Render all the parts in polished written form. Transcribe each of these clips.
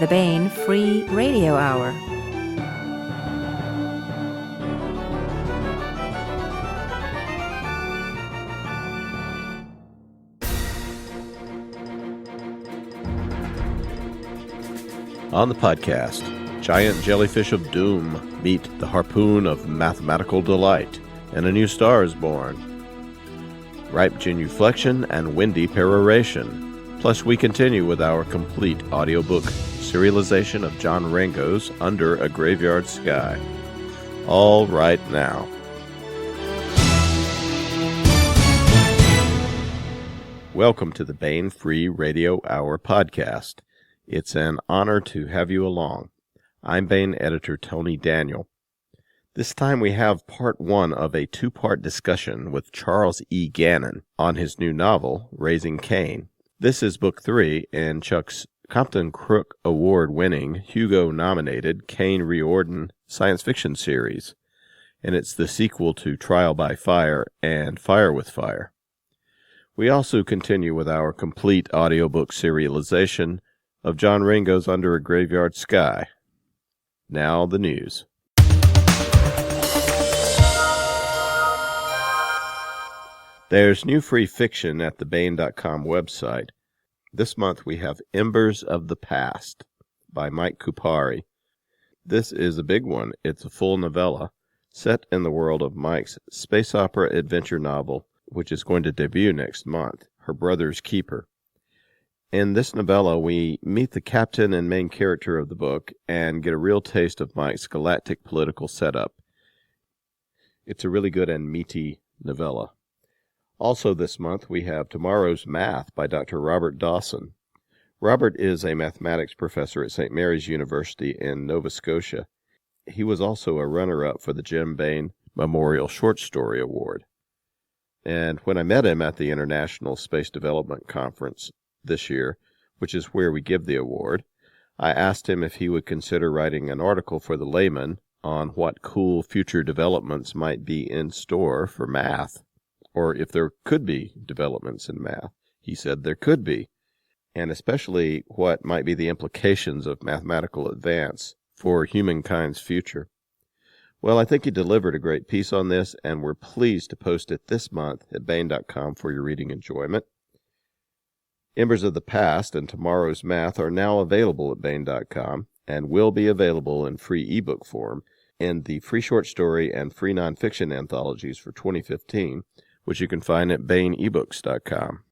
the Baen Free Radio Hour. On the podcast, giant jellyfish of doom meet the harpoon of mathematical delight, and a new star is born. Ripe genuflection and windy peroration. Plus, we continue with our complete audiobook serialization of John Ringo's Under a Graveyard Sky. All right now. Welcome to the Baen Free Radio Hour podcast. It's an honor to have you along. I'm Baen editor Tony Daniel. This time we have part one of a two-part discussion with Charles E. Gannon on his new novel, Raising Caine. This is book 3 in Chuck's Compton Cook Award winning, Hugo-nominated Caine Riordan science fiction series, and it's the sequel to Trial by Fire and Fire with Fire. We also continue with our complete audiobook serialization of John Ringo's Under a Graveyard Sky. Now the news. There's new free fiction at the Baen.com website. This month we have Embers of the Past by Mike Kupari. This is a big one. It's a full novella set in the world of Mike's space opera adventure novel, which is going to debut next month, Her Brother's Keeper. In this novella, we meet the captain and main character of the book and get a real taste of Mike's galactic political setup. It's a really good and meaty novella. Also this month, we have Tomorrow's Math by Dr. Robert Dawson. Robert is a mathematics professor at St. Mary's University in Nova Scotia. He was also a runner-up for the Jim Baen Memorial Short Story Award. And when I met him at the International Space Development Conference this year, which is where we give the award, I asked him if he would consider writing an article for the Layman on what cool future developments might be in store for math, or if there could be developments in math. He said there could be, and especially what might be the implications of mathematical advance for humankind's future. Well, I think he delivered a great piece on this, and we're pleased to post it this month at Baen.com for your reading enjoyment. Embers of the Past and Tomorrow's Math are now available at Baen.com and will be available in free ebook form in the free short story and free nonfiction anthologies for 2015, which you can find at BaenEbooks.com.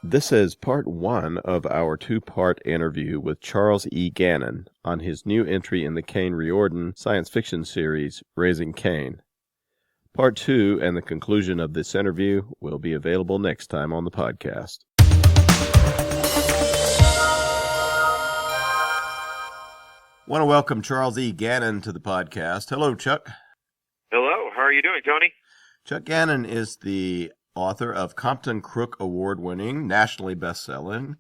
This is part one of our two-part interview with Charles E. Gannon on his new entry in the Caine Riordan science fiction series, Raising Caine. Part 2 and the conclusion of this interview will be available next time on the podcast. I want to welcome Charles E. Gannon to the podcast. Hello, Chuck. Hello. How are you doing, Tony? Chuck Gannon is the author of Compton Cook Award winning, nationally best-selling,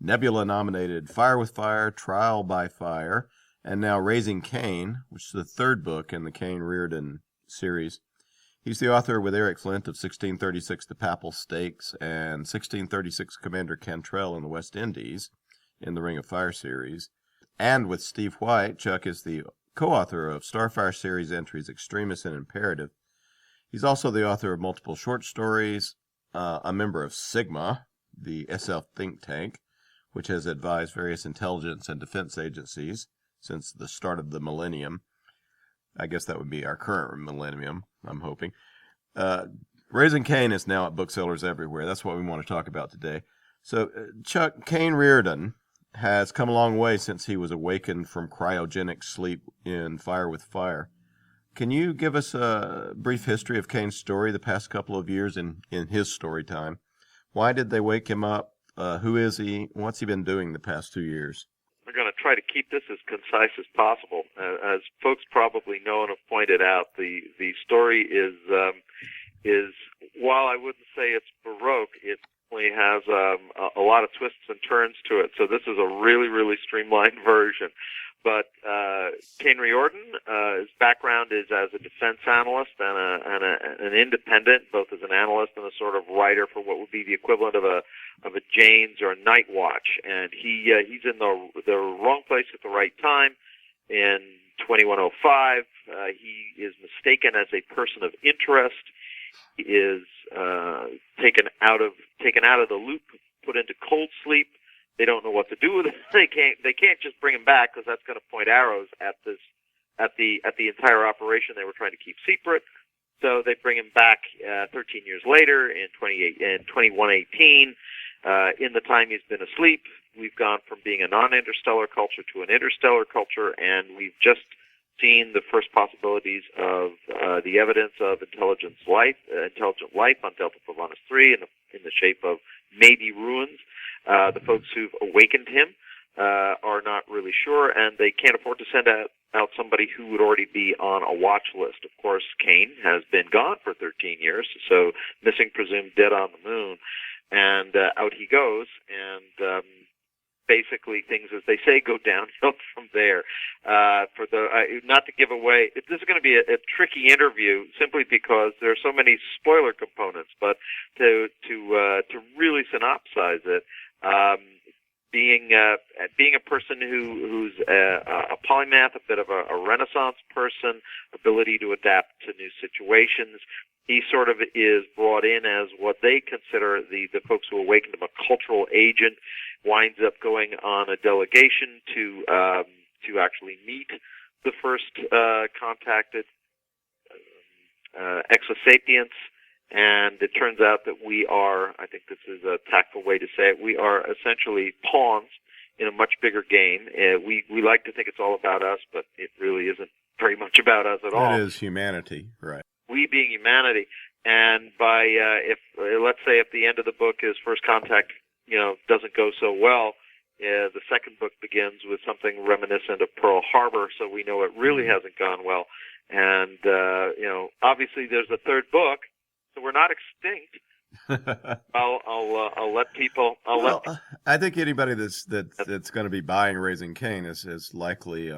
Nebula-nominated Fire with Fire, Trial by Fire, and now Raising Caine, which is the third book in the Caine Riordan series. He's the author with Eric Flint of 1636 The Papal Stakes and 1636 Commander Cantrell in the West Indies in the Ring of Fire series. And with Steve White, Chuck is the co-author of Starfire series entries Extremis and Imperative. He's also the author of multiple short stories, a member of Sigma, the SF think tank, which has advised various intelligence and defense agencies since the start of the millennium. I guess that would be our current millennium, I'm hoping. Raising Caine is now at booksellers everywhere. That's what we want to talk about today. So, Chuck, Caine Riordan has come a long way since he was awakened from cryogenic sleep in Fire with Fire. Can you give us a brief history of Caine's story the past couple of years in his story time? Why did they wake him up? Who is he? What's he been doing the past 2 years? We're going to try to keep this as concise as possible. As folks probably know and have pointed out, the story is while I wouldn't say it's Baroque, has a lot of twists and turns to it. So this is a really, really streamlined version. But Caine Riordan, his background is as a defense analyst and an independent, both as an analyst and a sort of writer for what would be the equivalent of a Jane's or a Night Watch. And he's in the wrong place at the right time. In 2105, he is mistaken as a person of interest. He is taken out of the loop, put into cold sleep. They don't know what to do with him. They can't just bring him back because that's going to point arrows at the entire operation they were trying to keep secret. So they bring him back 13 years later in 2118. In the time he's been asleep, we've gone from being a non-interstellar culture to an interstellar culture, and we've just seen the first possibilities of the evidence of intelligent life on Delta Pavonis 3 in the shape of maybe ruins. The folks who've awakened him are not really sure, and they can't afford to send out somebody who would already be on a watch list. Of course, Caine has been gone for 13 years, so missing, presumed dead on the moon, and out he goes, and basically things, as they say, go downhill from there. Not to give away, this is going to be a tricky interview simply because there are so many spoiler components, but to really synopsize it, being a person who's a polymath, a bit of a Renaissance person, ability to adapt to new situations. He sort of is brought in as what they consider the folks who awakened him, a cultural agent, winds up going on a delegation to actually meet the first contacted exosapients. And it turns out that we are, I think this is a tactful way to say it, we are essentially pawns in a much bigger game. We like to think it's all about us, but it really isn't very much about us at all. It is humanity, right. We being humanity. And by, let's say if the end of the book is first contact, doesn't go so well, the second book begins with something reminiscent of Pearl Harbor, so we know it really hasn't gone well. And, obviously there's a third book, so we're not extinct. I'll let people. I think anybody that's going to be buying Raising Caine is likely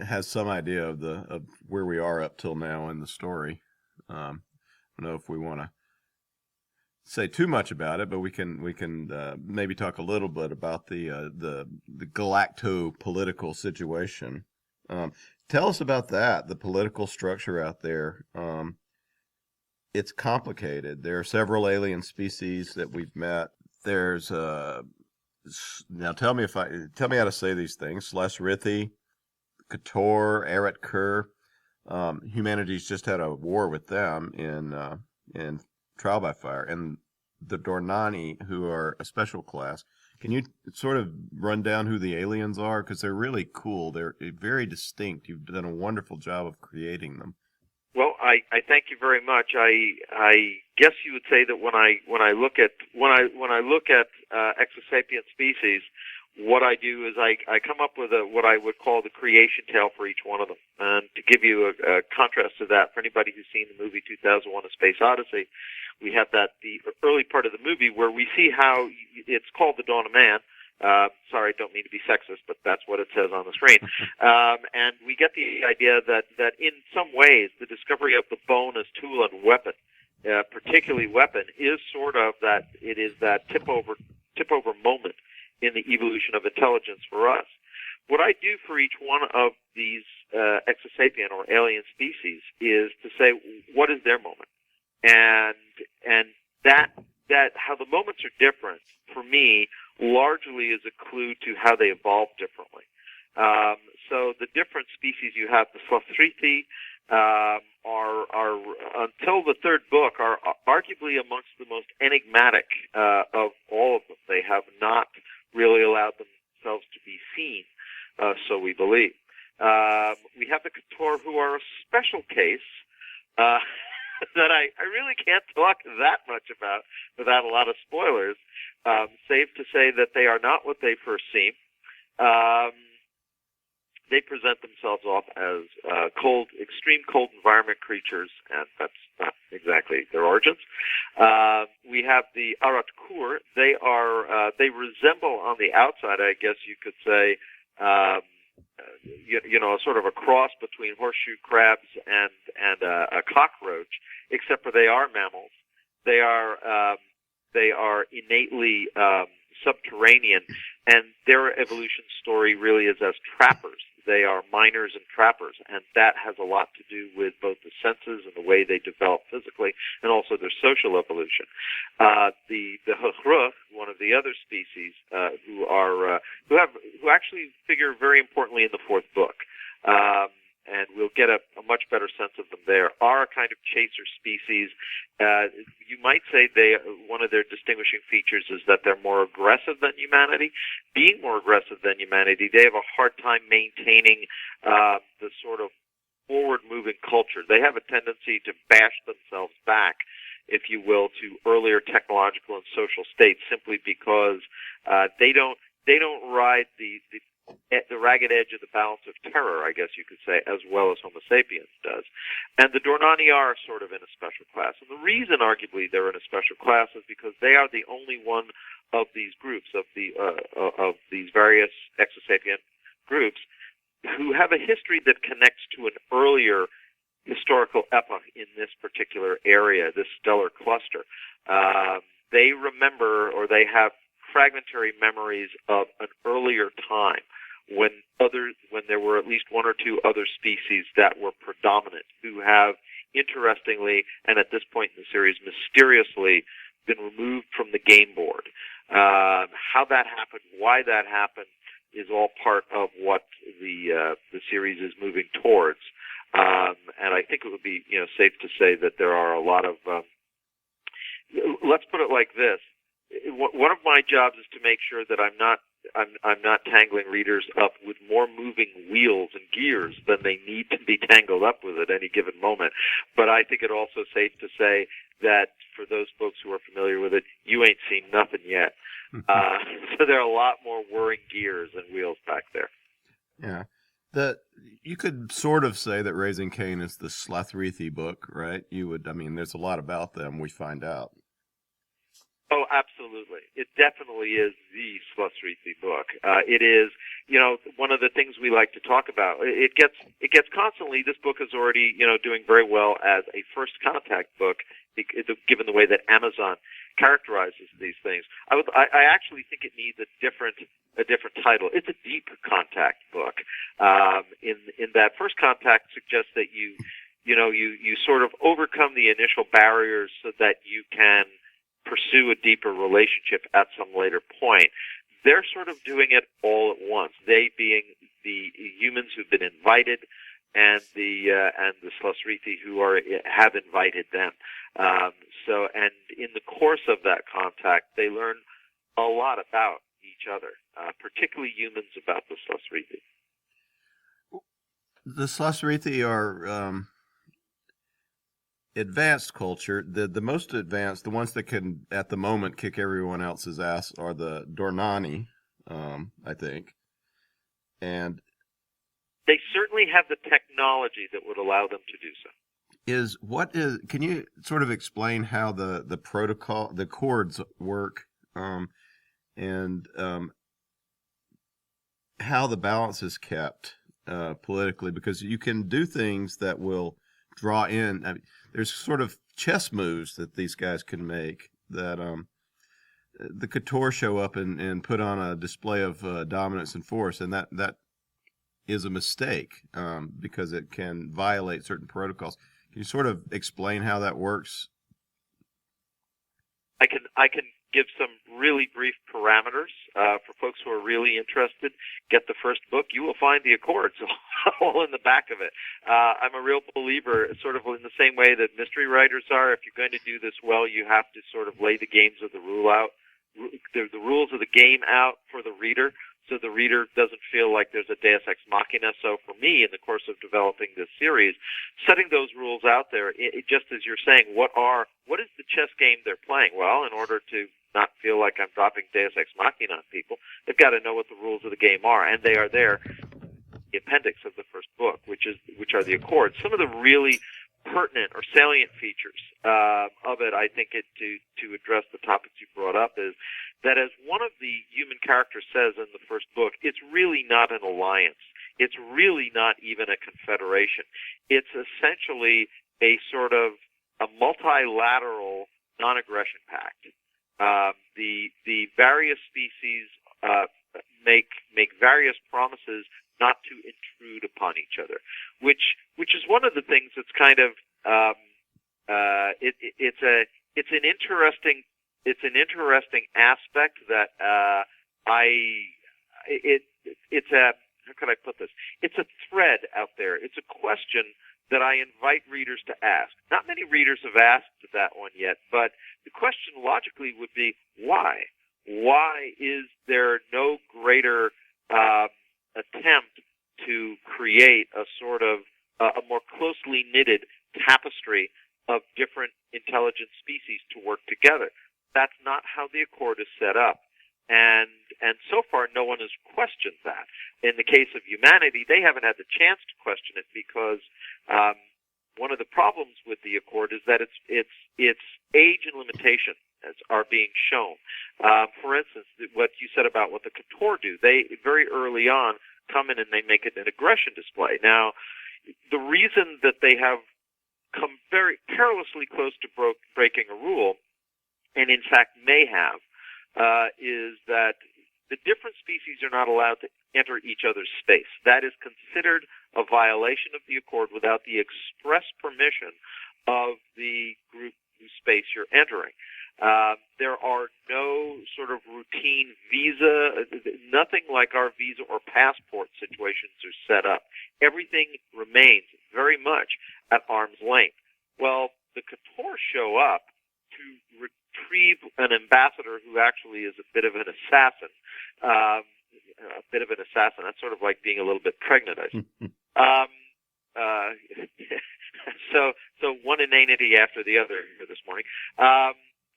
has some idea of where we are up till now in the story. I don't know if we want to say too much about it, but we can maybe talk a little bit about the galacto-political situation. Tell us about that, the political structure out there. It's complicated. There are several alien species that we've met. There's now tell me how to say these things. Slesrithi, Kator, Eret Kur. Humanity's just had a war with them in Trial by Fire, and the Dornani, who are a special class. Can you sort of run down who the aliens are? Because they're really cool. They're very distinct. You've done a wonderful job of creating them. Well, I thank you very much. I guess you would say that when I look at exosapient species, what I do is I come up with what I would call the creation tale for each one of them. And to give you a contrast to that, for anybody who's seen the movie 2001: A Space Odyssey, we have the early part of the movie where we see how it's called The Dawn of Man. Sorry, don't mean to be sexist, but that's what it says on the screen. And we get the idea that in some ways the discovery of the bone as tool and weapon, particularly weapon, is sort of that tip over moment in the evolution of intelligence for us. What I do for each one of these exosapient or alien species is to say, what is their moment? And that how the moments are different, for me, largely is a clue to how they evolved differently. So the different species you have, the Slesrithi, are until the third book, are arguably amongst the most enigmatic of all of them. They have not really allowed themselves to be seen, so we believe. We have the Kator, who are a special case that I really can't talk that much about without a lot of spoilers, save to say that they are not what they first seem. they present themselves off as extreme cold environment creatures, and that's not exactly their origins. We have the Aratkur. They resemble on the outside, I guess you could say, sort of a cross between horseshoe crabs and a cockroach, except for they are mammals. They are innately subterranean, and their evolution story really is as trappers. They are miners and trappers, and that has a lot to do with both the senses and the way they develop physically, and also their social evolution. The Hruch, one of the other species, who actually figure very importantly in the fourth book, and we'll get a much better sense of them there, are a kind of chaser species. You might say one of their distinguishing features is that they're more aggressive than humanity. Being more aggressive than humanity, they have a hard time maintaining the sort of forward-moving culture. They have a tendency to bash themselves back, if you will, to earlier technological and social states, simply because they don't ride the ragged edge of the balance of terror, I guess you could say, as well as Homo sapiens does. And the Dornani are sort of in a special class. And the reason, arguably, they're in a special class is because they are the only one of these groups, of these various exosapient groups, who have a history that connects to an earlier historical epoch in this particular area, this stellar cluster. They remember, or they have fragmentary memories of an earlier time when there were at least one or two other species that were predominant, who have, interestingly, and at this point in the series, mysteriously been removed from the game board. How that happened, why that happened, is all part of what the series is moving towards. And I think it would be safe to say that there are a lot of let's put it like this. One of my jobs is to make sure that I'm not tangling readers up with more moving wheels and gears than they need to be tangled up with at any given moment. But I think it's also safe to say that for those folks who are familiar with it, you ain't seen nothing yet. So there are a lot more whirring gears and wheels back there. Yeah. You could sort of say that Raising Caine is the Slathrithi book, right? There's a lot about them, we find out. Oh, absolutely. It definitely is the Slathrithi book. It is, one of the things we like to talk about. It gets constantly, this book is already, doing very well as a first contact book, given the way that Amazon characterizes these things. I actually think it needs a different title. It's a deep contact book. In that first contact suggests that you sort of overcome the initial barriers so that you can pursue a deeper relationship at some later point. They're sort of doing it all at once. They being the humans who've been invited, and the Slathrithi who have invited them. And in the course of that contact, they learn a lot about each other, particularly humans about the Slathrithi. The Slathrithi are advanced culture. The most advanced, the ones that can, at the moment, kick everyone else's ass are the Dornani, I think. And they certainly have the technology that would allow them to do so. Can you sort of explain how the protocol, the chords work, and how the balance is kept politically? Because you can do things that will draw in. There's sort of chess moves that these guys can make that the Couture show up and put on a display of dominance and force, and that is a mistake because it can violate certain protocols. Can you sort of explain how that works? I can give some really brief parameters for folks who are really interested. Get the first book. You will find the Accords all in the back of it. I'm a real believer, sort of in the same way that mystery writers are. If you're going to do this well, you have to sort of lay the games of the rules of the game out for the reader, so the reader doesn't feel like there's a Deus Ex Machina. So for me, in the course of developing this series, setting those rules out there, just as you're saying, what is the chess game they're playing? Well, in order to not feel like I'm dropping Deus Ex Machina on people, they've got to know what the rules of the game are, and they are there. the appendix of the first book, which are the Accords. Some of the really pertinent or salient features of it, I think, to address the topics you brought up, is that, as one of the human characters says in the first book, it's really not an alliance. It's really not even a confederation. It's essentially a sort of a multilateral non-aggression pact. The various species make various promises not to intrude upon each other, which is one of the things that's kind of it's an interesting aspect that it's a, how can I put this? It's a thread out there. It's a question that I invite readers to ask. Not many readers have asked that one yet, but the question logically would be, why? Why is there no greater attempt to create a sort of a more closely knitted tapestry of different intelligent species to work together? That's not how the Accord is set up. And so far, no one has questioned that. In the case of humanity, they haven't had the chance to question it, because one of the problems with the Accord is that its age and limitation are being shown. For instance, what you said about what the Couture do, they very early on come in and they make it an aggression display. Now, the reason that they have come very perilously close to breaking a rule, and in fact may have, is that the different species are not allowed to enter each other's space. That is considered a violation of the Accord without the express permission of the group whose space you're entering. There are no sort of routine visa, nothing like our visa or passport situations are set up. Everything remains very much at arm's length. Well, the Couture show up to retrieve an ambassador who actually is a bit of an assassin. That's sort of like being a little bit pregnant, I think. So one inanity after the other here this morning.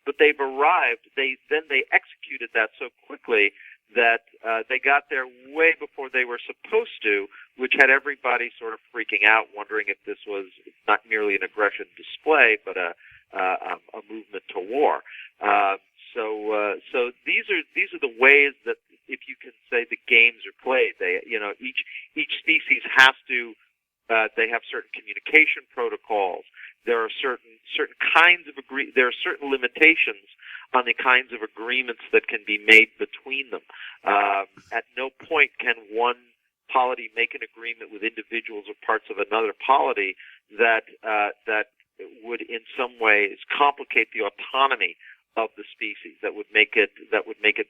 But they've arrived. They executed that so quickly that they got there way before they were supposed to, which had everybody sort of freaking out, wondering if this was not merely an aggression display, but a movement to war. So these are the ways that, if you can say, the games are played. Each species has to. They have certain communication protocols. There are certain kinds of there are certain limitations on the kinds of agreements that can be made between them. At no point can one polity make an agreement with individuals or parts of another polity that would in some ways complicate the autonomy of the species, that would make it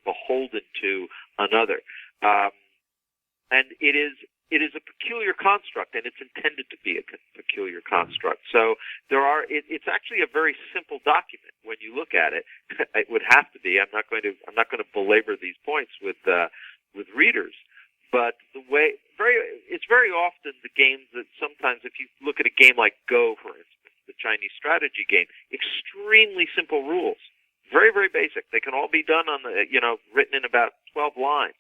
beholden to another. And it is a peculiar construct, and it's intended to be a peculiar construct. So it's actually a very simple document when you look at it. It would have to be. I'm not going to belabor these points with readers, but it's very often the games that sometimes, if you look at a game like Go, for instance, the Chinese strategy game, extremely simple rules, very, very basic. They can all be done on written in about 12 lines,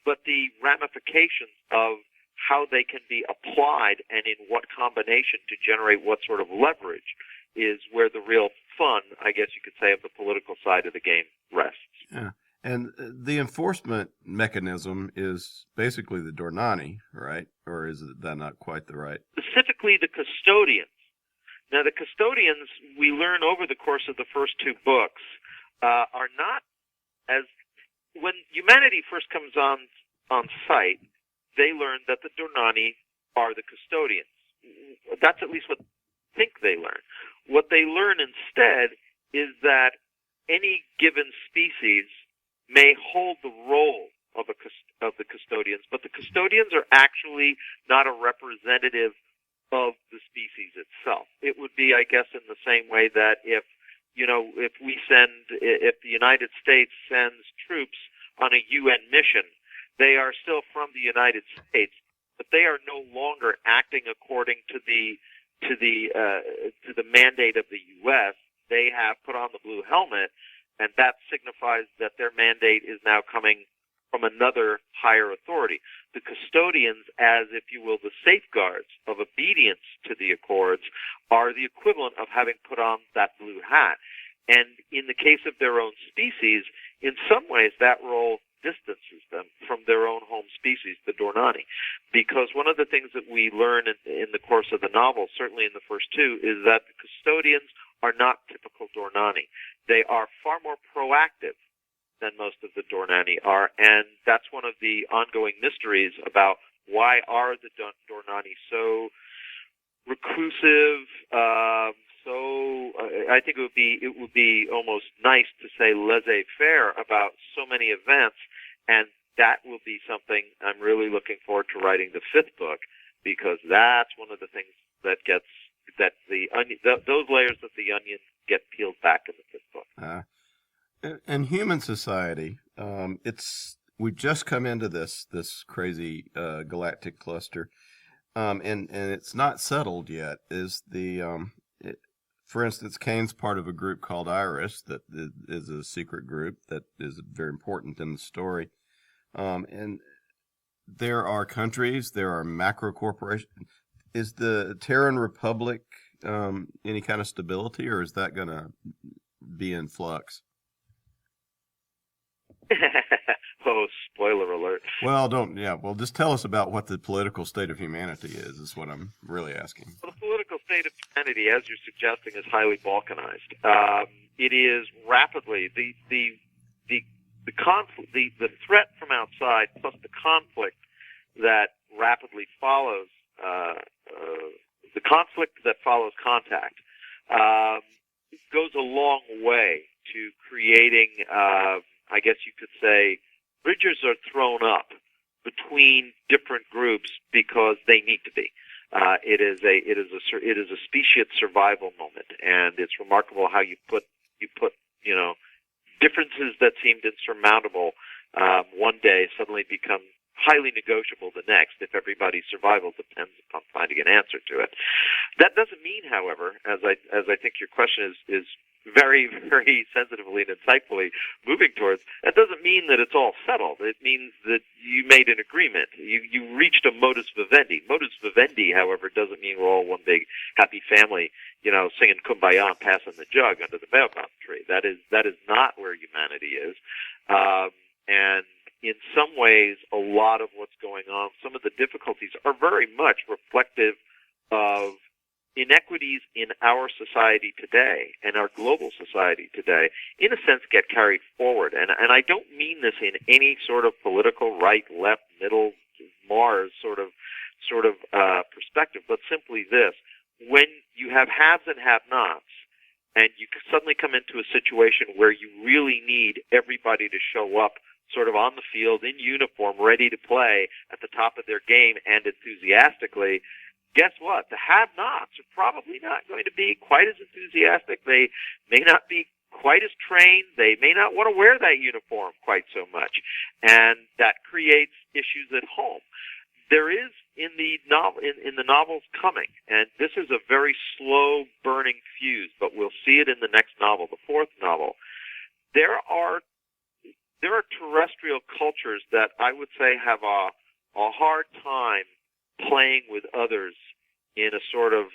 but the ramifications of how they can be applied and in what combination to generate what sort of leverage is where the real fun, I guess you could say, of the political side of the game rests. Yeah. And the enforcement mechanism is basically the Dornani, right? Or is that not quite the right? Specifically the custodians. Now, the custodians, we learn over the course of the first two books, are not as... When humanity first comes on site, they learn that the Dornani are the custodians. That's at least what they think they learn. What they learn instead is that any given species may hold the role of the custodians, but the custodians are actually not a representative of the species itself. It would be, I guess, in the same way that if the United States sends troops on a UN mission, they are still from the United States, but they are no longer acting according to the mandate of the U.S. They have put on the blue helmet, and that signifies that their mandate is now coming from another higher authority. The custodians, as, if you will, the safeguards of obedience to the accords, are the equivalent of having put on that blue hat. And in the case of their own species, in some ways that role distances them from their own home species, the Dornani. Because one of the things that we learn in the course of the novel, certainly in the first two, is that the custodians are not typical Dornani. They are far more proactive than most of the Dornani are, and that's one of the ongoing mysteries about why are the Dornani so reclusive. I think it would be almost nice to say laissez-faire about so many events, and that will be something I'm really looking forward to writing the fifth book, because that's one of the things that gets those layers of the onion get peeled back in the fifth book. In human society, we've just come into this crazy galactic cluster, and it's not settled yet. For instance, Caine's part of a group called Iris that is a secret group that is very important in the story. And there are countries, there are macro corporations. Is the Terran Republic any kind of stability, or is that going to be in flux? Oh, spoiler alert. Well, just tell us about what the political state of humanity is what I'm really asking. Well, the political state of humanity, as you're suggesting, is highly balkanized. It is rapidly the conflict, the threat from outside, plus the conflict that rapidly follows the conflict that follows contact, goes a long way to creating, I guess you could say, bridges are thrown up between different groups because they need to be. It is a specious survival moment, and it's remarkable how you put differences that seemed insurmountable one day suddenly become highly negotiable the next if everybody's survival depends upon finding an answer to it. That doesn't mean, however, as I think your question is very, very sensitively and insightfully moving towards, that doesn't mean that it's all settled. It means that you made an agreement. You reached a modus vivendi. Modus vivendi, however, doesn't mean we're all one big happy family, singing Kumbaya and passing the jug under the baobab tree. That is not where humanity is. And in some ways, a lot of what's going on, some of the difficulties are very much reflective of inequities in our society today and our global society today, in a sense, get carried forward. And I don't mean this in any sort of political right, left, middle, Mars sort of perspective, but simply this: when you have haves and have-nots, and you suddenly come into a situation where you really need everybody to show up sort of on the field in uniform, ready to play at the top of their game and enthusiastically, guess what? The have-nots are probably not going to be quite as enthusiastic. They may not be quite as trained. They may not want to wear that uniform quite so much. And that creates issues at home. There is in the novels coming, and this is a very slow burning fuse, but we'll see it in the next novel, the fourth novel. There are terrestrial cultures that I would say have a hard time playing with others in a sort of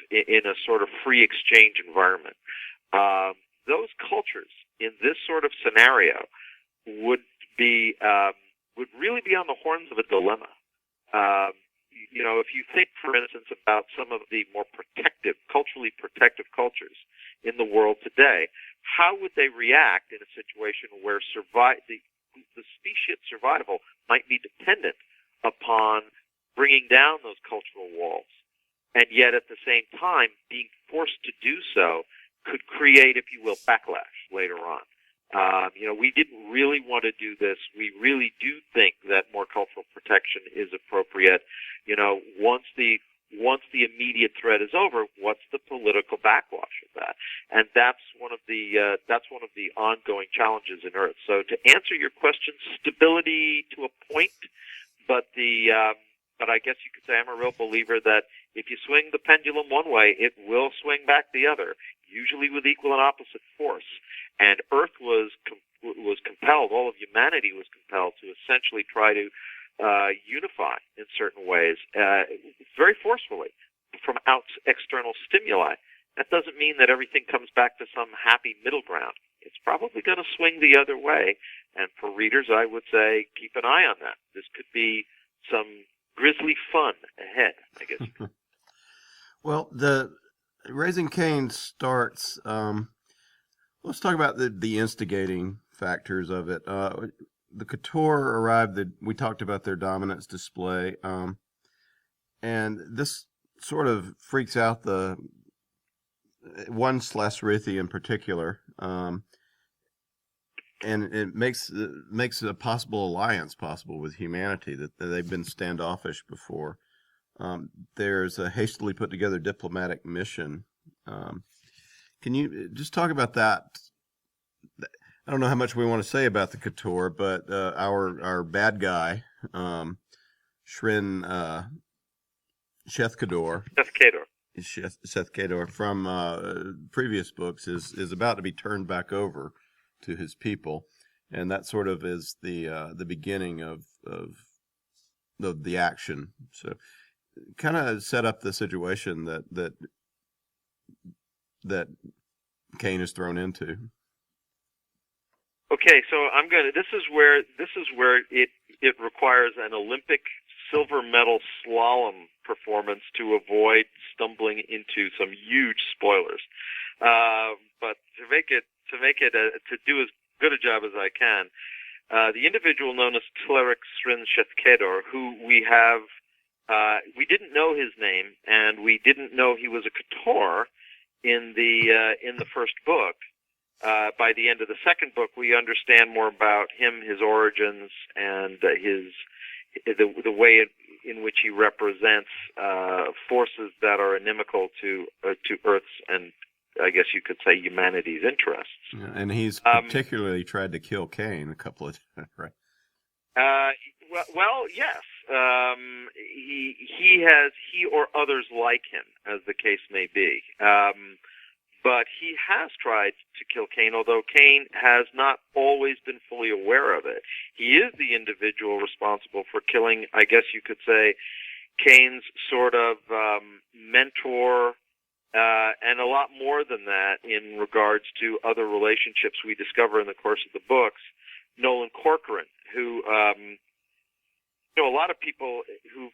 free exchange environment. Those cultures in this sort of scenario would really be on the horns of a dilemma. If you think, for instance, about some of the more culturally protective cultures in the world today, how would they react in a situation where the species survival might be dependent upon bringing down those cultural walls, and yet at the same time being forced to do so could create, if you will, backlash later on. We didn't really want to do this. We really do think that more cultural protection is appropriate. Once the immediate threat is over, what's the political backwash of that? And that's one of the ongoing challenges in Earth. So to answer your question, stability to a point, but I guess you could say I'm a real believer that if you swing the pendulum one way, it will swing back the other, usually with equal and opposite force. And Earth was was compelled, all of humanity was compelled to essentially try to unify in certain ways, very forcefully from external stimuli. That doesn't mean that everything comes back to some happy middle ground. It's probably going to swing the other way, and for readers, I would say keep an eye on that. This could be some grisly fun ahead, I guess. Well, the Raising Caine starts. Let's talk about the instigating factors of it. The Couture arrived. We talked about their dominance display, and this sort of freaks out the one Slasrithi in particular, and it makes a possible alliance possible with humanity that they've been standoffish before. There's a hastily put together diplomatic mission. Can you just talk about that? I don't know how much we want to say about the Couture, but our bad guy, Shrin Shethkador. Shethkador from previous books is about to be turned back over to his people, and that sort of is the beginning of the action. So, kind of set up the situation that Caine is thrown into. Okay, so this is where it requires an Olympic silver medal slalom performance to avoid stumbling into some huge spoilers. But to do as good a job as I can, the individual known as Tlerik Srin Shethkedor, who we didn't know his name, and we didn't know he was a Couture in the first book. By the end of the second book, we understand more about him, his origins, and the way in which he represents forces that are inimical to Earth's and, I guess you could say, humanity's interests. Yeah, and he's particularly tried to kill Caine a couple of times, right? Well, yes. He or others like him, as the case may be. But he has tried to kill Caine, although Caine has not always been fully aware of it. He is the individual responsible for killing, I guess you could say, Caine's sort of mentor, and a lot more than that in regards to other relationships we discover in the course of the books. Nolan Corcoran, who a lot of people who've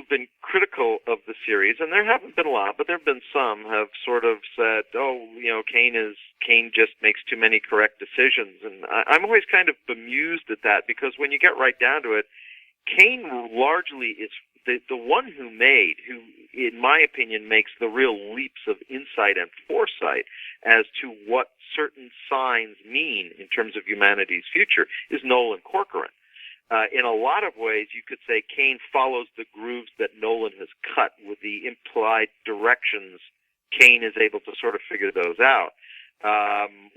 been critical of the series, and there haven't been a lot, but there have been some, have sort of said, Caine just makes too many correct decisions. And I'm always kind of bemused at that, because when you get right down to it, Caine largely is the one who, in my opinion, makes the real leaps of insight and foresight as to what certain signs mean in terms of humanity's future, is Nolan Corcoran. In a lot of ways, you could say Caine follows the grooves that Nolan has cut with the implied directions. Caine is able to sort of figure those out.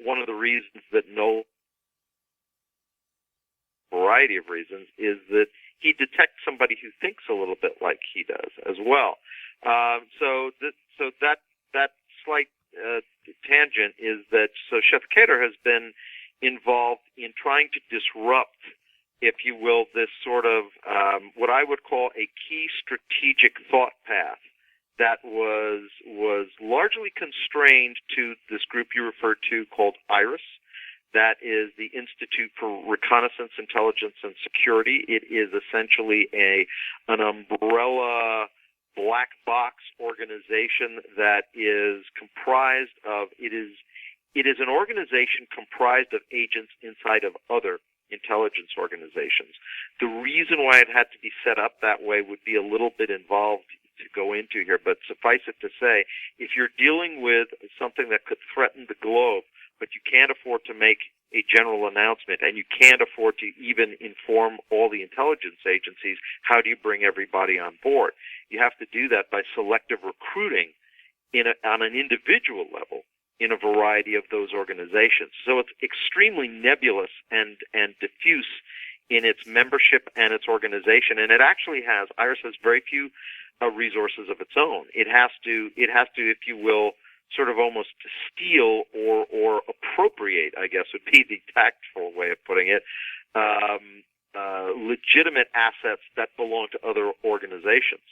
One of the reasons that Nolan, a variety of reasons, is that he detects somebody who thinks a little bit like he does as well. So that slight tangent is that Shethkedor has been involved in trying to disrupt, if you will, this sort of what I would call a key strategic thought path that was largely constrained to this group you referred to called IRIS. That is the Institute for Reconnaissance, Intelligence, and Security. It is essentially an umbrella black box organization that is comprised of, it is an organization comprised of agents inside of other intelligence organizations. The reason why it had to be set up that way would be a little bit involved to go into here, but suffice it to say, if you're dealing with something that could threaten the globe, but you can't afford to make a general announcement, and you can't afford to even inform all the intelligence agencies, how do you bring everybody on board? You have to do that by selective recruiting on an individual level in a variety of those organizations. So it's extremely nebulous and diffuse in its membership and its organization, and IRIS has very few resources of its own. It has to, if you will, sort of almost steal or appropriate, I guess would be the tactful way of putting it, legitimate assets that belong to other organizations.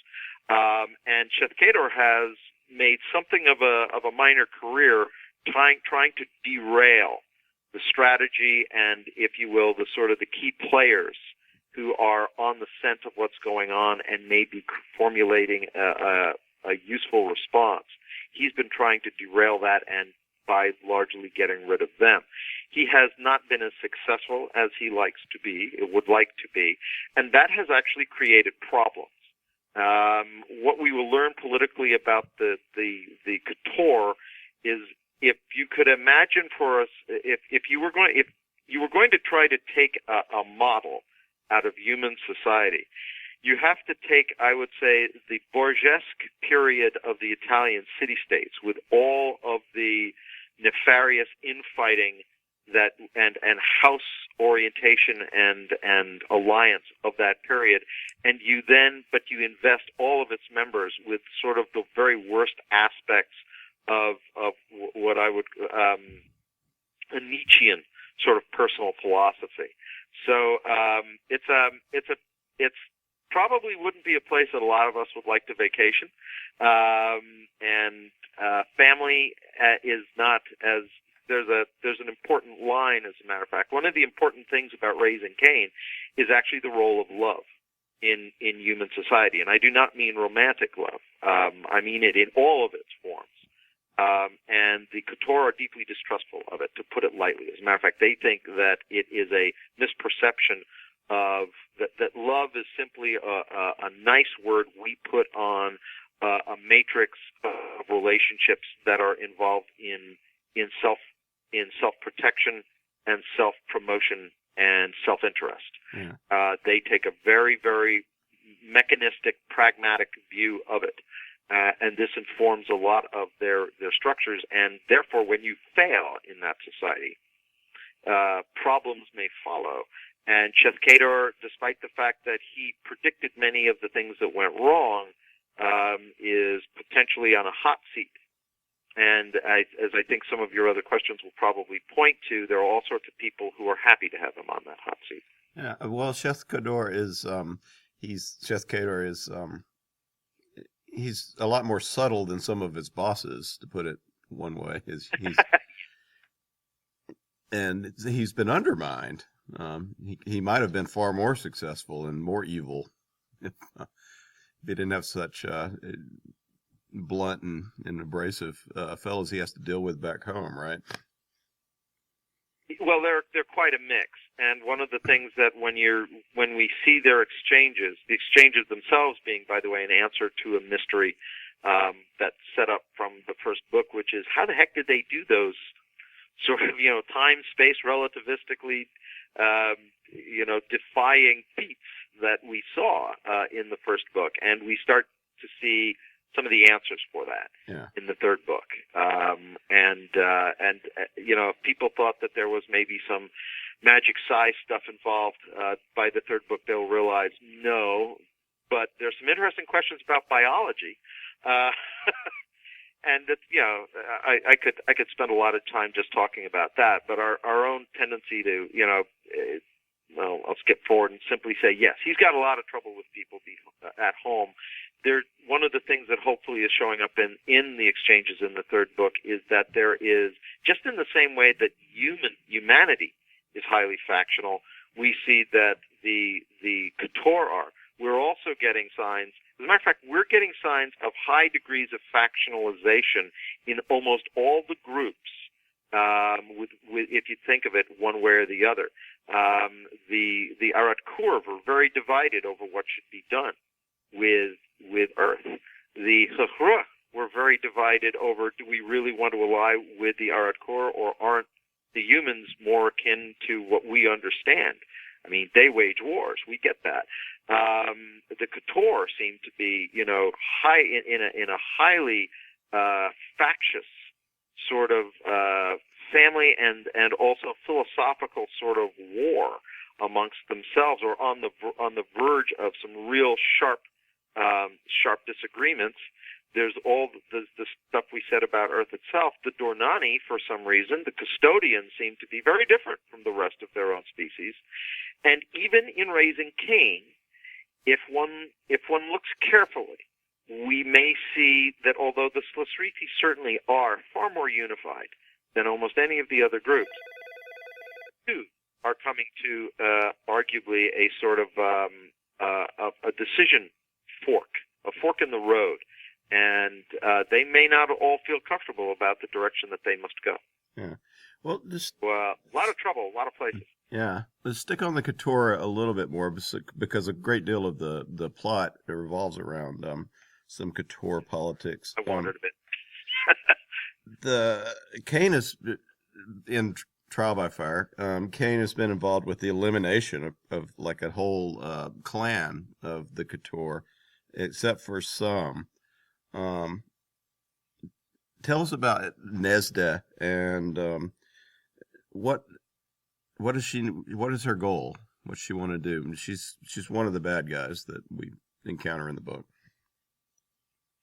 And Seth Kador has made something of a minor career trying to derail the strategy and, if you will, the sort of the key players who are on the scent of what's going on and may be formulating a useful response. He's been trying to derail that and by largely getting rid of them. He has not been as successful as he would like to be, and that has actually created problems. What we will learn politically about the Couture is, if you could imagine for us, if you were going to try to take a model out of human society, you have to take, I would say, the Borgesque period of the Italian city-states with all of the nefarious infighting that and house orientation and alliance of that period, and you invest all of its members with sort of the very worst aspects of what I would a Nietzschean sort of personal philosophy. So it's probably wouldn't be a place that a lot of us would like to vacation, and family is not as there's an important line. As a matter of fact, one of the important things about Raising Caine is actually the role of love in human society, and I do not mean romantic love. I mean it in all of its forms. And the Couture are deeply distrustful of it, to put it lightly. As a matter of fact, they think that it is a misperception of that love is simply a nice word we put on a matrix of relationships that are involved in self-protection and self-promotion and self-interest. Yeah. They take a very, very mechanistic, pragmatic view of it. And this informs a lot of their structures, and therefore when you fail in that society, problems may follow. And Seth Kador, despite the fact that he predicted many of the things that went wrong, is potentially on a hot seat. And as I think some of your other questions will probably point to, there are all sorts of people who are happy to have him on that hot seat. Yeah, well, Seth Kador is he's a lot more subtle than some of his bosses, to put it one way. And he's been undermined. He might have been far more successful and more evil if he didn't have such blunt and abrasive fellows he has to deal with back home, right? Well, they're quite a mix, and one of the things that when we see their exchanges, the exchanges themselves being, by the way, an answer to a mystery that's set up from the first book, which is how the heck did they do those sort of time space relativistically defying feats that we saw in the first book, and we start to see some of the answers for that in the third book. People thought that there was maybe some magic psi stuff involved. By the third book, they'll realize no, but there's some interesting questions about biology. And that, I could spend a lot of time just talking about that, but our own tendency to, I'll skip forward and simply say, yes, he's got a lot of trouble with people at home. One of the things that hopefully is showing up in the exchanges in the third book is that there is, just in the same way that humanity is highly factional, we see that the Couture are. We're also getting signs. As a matter of fact, we're getting signs of high degrees of factionalization in almost all the groups. If you think of it one way or the other, the Aratkur were very divided over what should be done with Earth. The Chachra were very divided over, do we really want to ally with the Aratkur, or aren't the humans more akin to what we understand? I mean, they wage wars. We get that. The Couture seem to be, in a highly factious sort of family and also philosophical sort of war amongst themselves, or on the verge of some real sharp disagreements. There's all the stuff we said about Earth itself. The Dornani, for some reason, the custodians seem to be very different from the rest of their own species. And even in Raising Caine, if one looks carefully, we may see that although the Slasriti certainly are far more unified than almost any of the other groups, too are coming to arguably a sort of a decision fork, a fork in the road, and they may not all feel comfortable about the direction that they must go. Yeah. Well, a lot of trouble, a lot of places. Yeah. Let's stick on the Keturah a little bit more because a great deal of the plot revolves around some Keturah politics. I wandered a bit. The Caine is in Trial by Fire. Caine has been involved with the elimination of like a whole clan of the Keturah, except for some. Tell us about Nezda and what is her goal? What she want to do? She's one of the bad guys that we encounter in the book.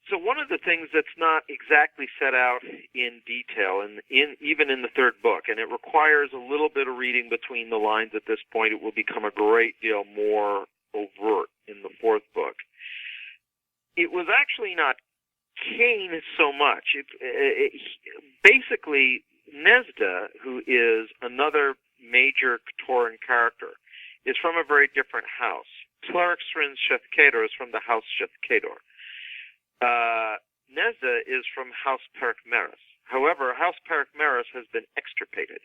So one of the things that's not exactly set out in detail, even in the third book, and it requires a little bit of reading between the lines at this point, it will become a great deal more overt in the fourth book. It was actually not Caine so much. Basically, Nezda, who is another major Keturan character, is from a very different house. Tlerixrin Shethkedor is from the house Shethkedor. Nezda is from House Perikmeris. However, House Perikmeris has been extirpated.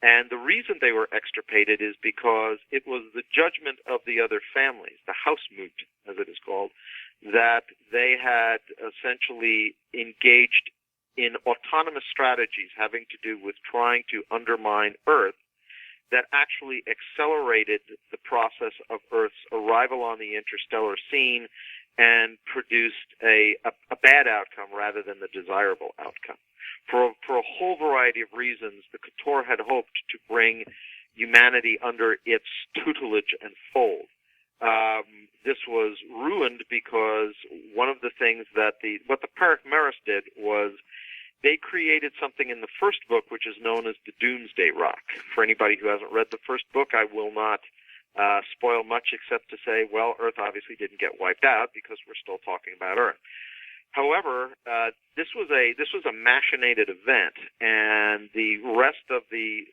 And the reason they were extirpated is because it was the judgment of the other families, the Housemoot, as it is called, that they had essentially engaged in autonomous strategies having to do with trying to undermine Earth that actually accelerated the process of Earth's arrival on the interstellar scene and produced a bad outcome rather than the desirable outcome. For a whole variety of reasons, the Keturah had hoped to bring humanity under its tutelage and fold. This was ruined because one of the things that what the Perikmeris did was they created something in the first book which is known as the Doomsday Rock. For anybody who hasn't read the first book, I will not spoil much except to say, well, Earth obviously didn't get wiped out because we're still talking about Earth. However, this was a machinated event, and the rest of the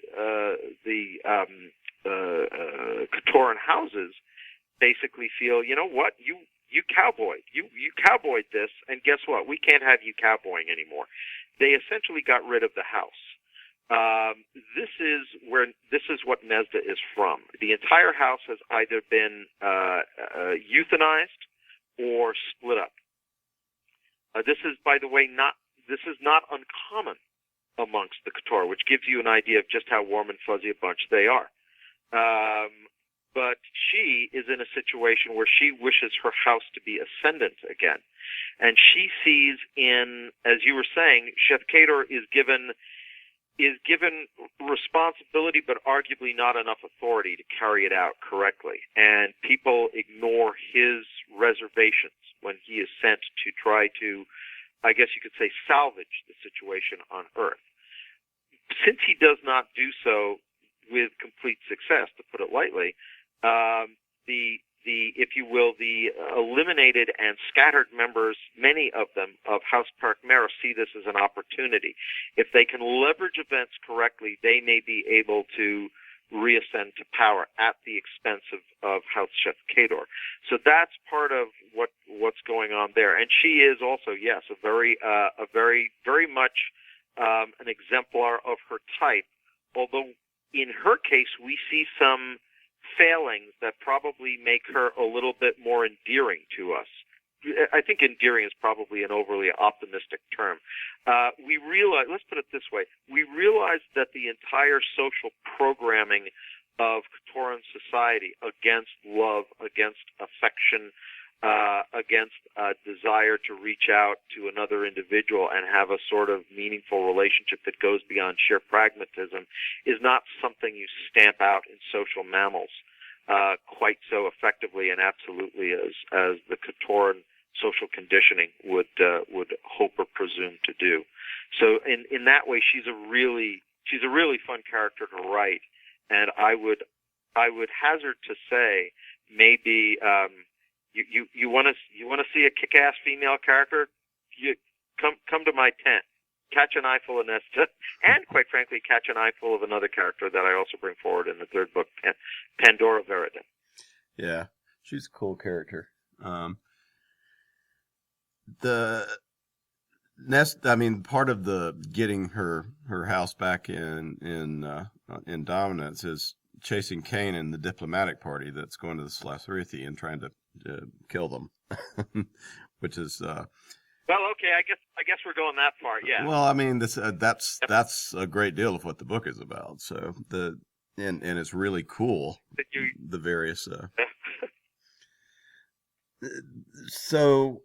Keturan houses basically feel, you know what, you cowboyed, you cowboyed this, and guess what, we can't have you cowboying anymore. They essentially got rid of the house. This is what Nezda is from. The entire house has either been euthanized or split up. This is, by the way, not uncommon amongst the Keturah, which gives you an idea of just how warm and fuzzy a bunch they are. But she is in a situation where she wishes her house to be ascendant again. And she sees in, as you were saying, Shethkedor is given responsibility, but arguably not enough authority to carry it out correctly. And people ignore his reservations when he is sent to try to, I guess you could say, salvage the situation on Earth. Since he does not do so with complete success, to put it lightly, if you will, the eliminated and scattered members, many of them, of House Perikmeris see this as an opportunity. If they can leverage events correctly, they may be able to reascend to power at the expense of House Shethkedor. So that's part of what's going on there. And she is also, yes, a very much an exemplar of her type, although in her case we see some failings that probably make her a little bit more endearing to us. I think endearing is probably an overly optimistic term. We realize, let's put it this way, we realize that the entire social programming of Keturan society against love, against affection, against a desire to reach out to another individual and have a sort of meaningful relationship that goes beyond sheer pragmatism is not something you stamp out in social mammals quite so effectively and absolutely as the Keturan social conditioning would hope or presume to do. So in that way, she's a really fun character to write, and I would hazard to say maybe you want to see a kick-ass female character, you come to my tent, catch an eyeful of Nesta, and quite frankly, catch an eyeful of another character that I also bring forward in the third book, Pandora Veridan. Yeah, she's a cool character. The Nest, I mean, part of the getting her house back in dominance is chasing Caine and the diplomatic party that's going to the Slathrithi and trying to kill them, which is. Well, okay, I guess we're going that far, yeah. Well, I mean, that's a great deal of what the book is about. So and it's really cool. The various. So,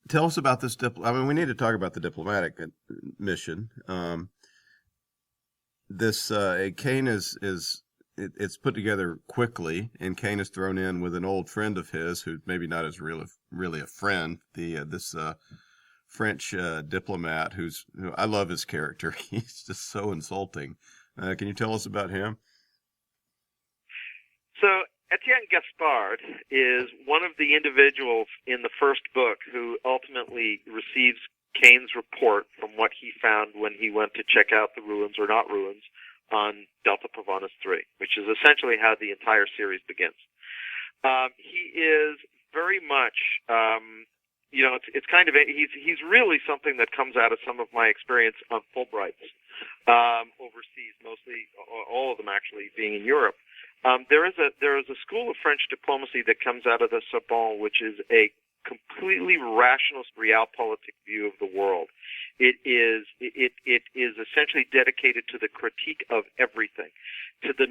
tell us about this. I mean, we need to talk about the diplomatic mission. This Caine it's put together quickly, and Caine is thrown in with an old friend of his who maybe not as really a friend. This French diplomat who I love his character. He's just so insulting. Can you tell us about him? So Etienne Gaspard is one of the individuals in the first book who ultimately receives Caine's report from what he found when he went to check out the ruins or not ruins on Delta Pavonis 3, which is essentially how the entire series begins. He is very much, it's kind of he's really something that comes out of some of my experience on Fulbrights overseas, mostly all of them actually being in Europe. There is a school of French diplomacy that comes out of the Sorbonne, which is a completely rationalist realpolitik view of the world. It is essentially dedicated to the critique of everything, to the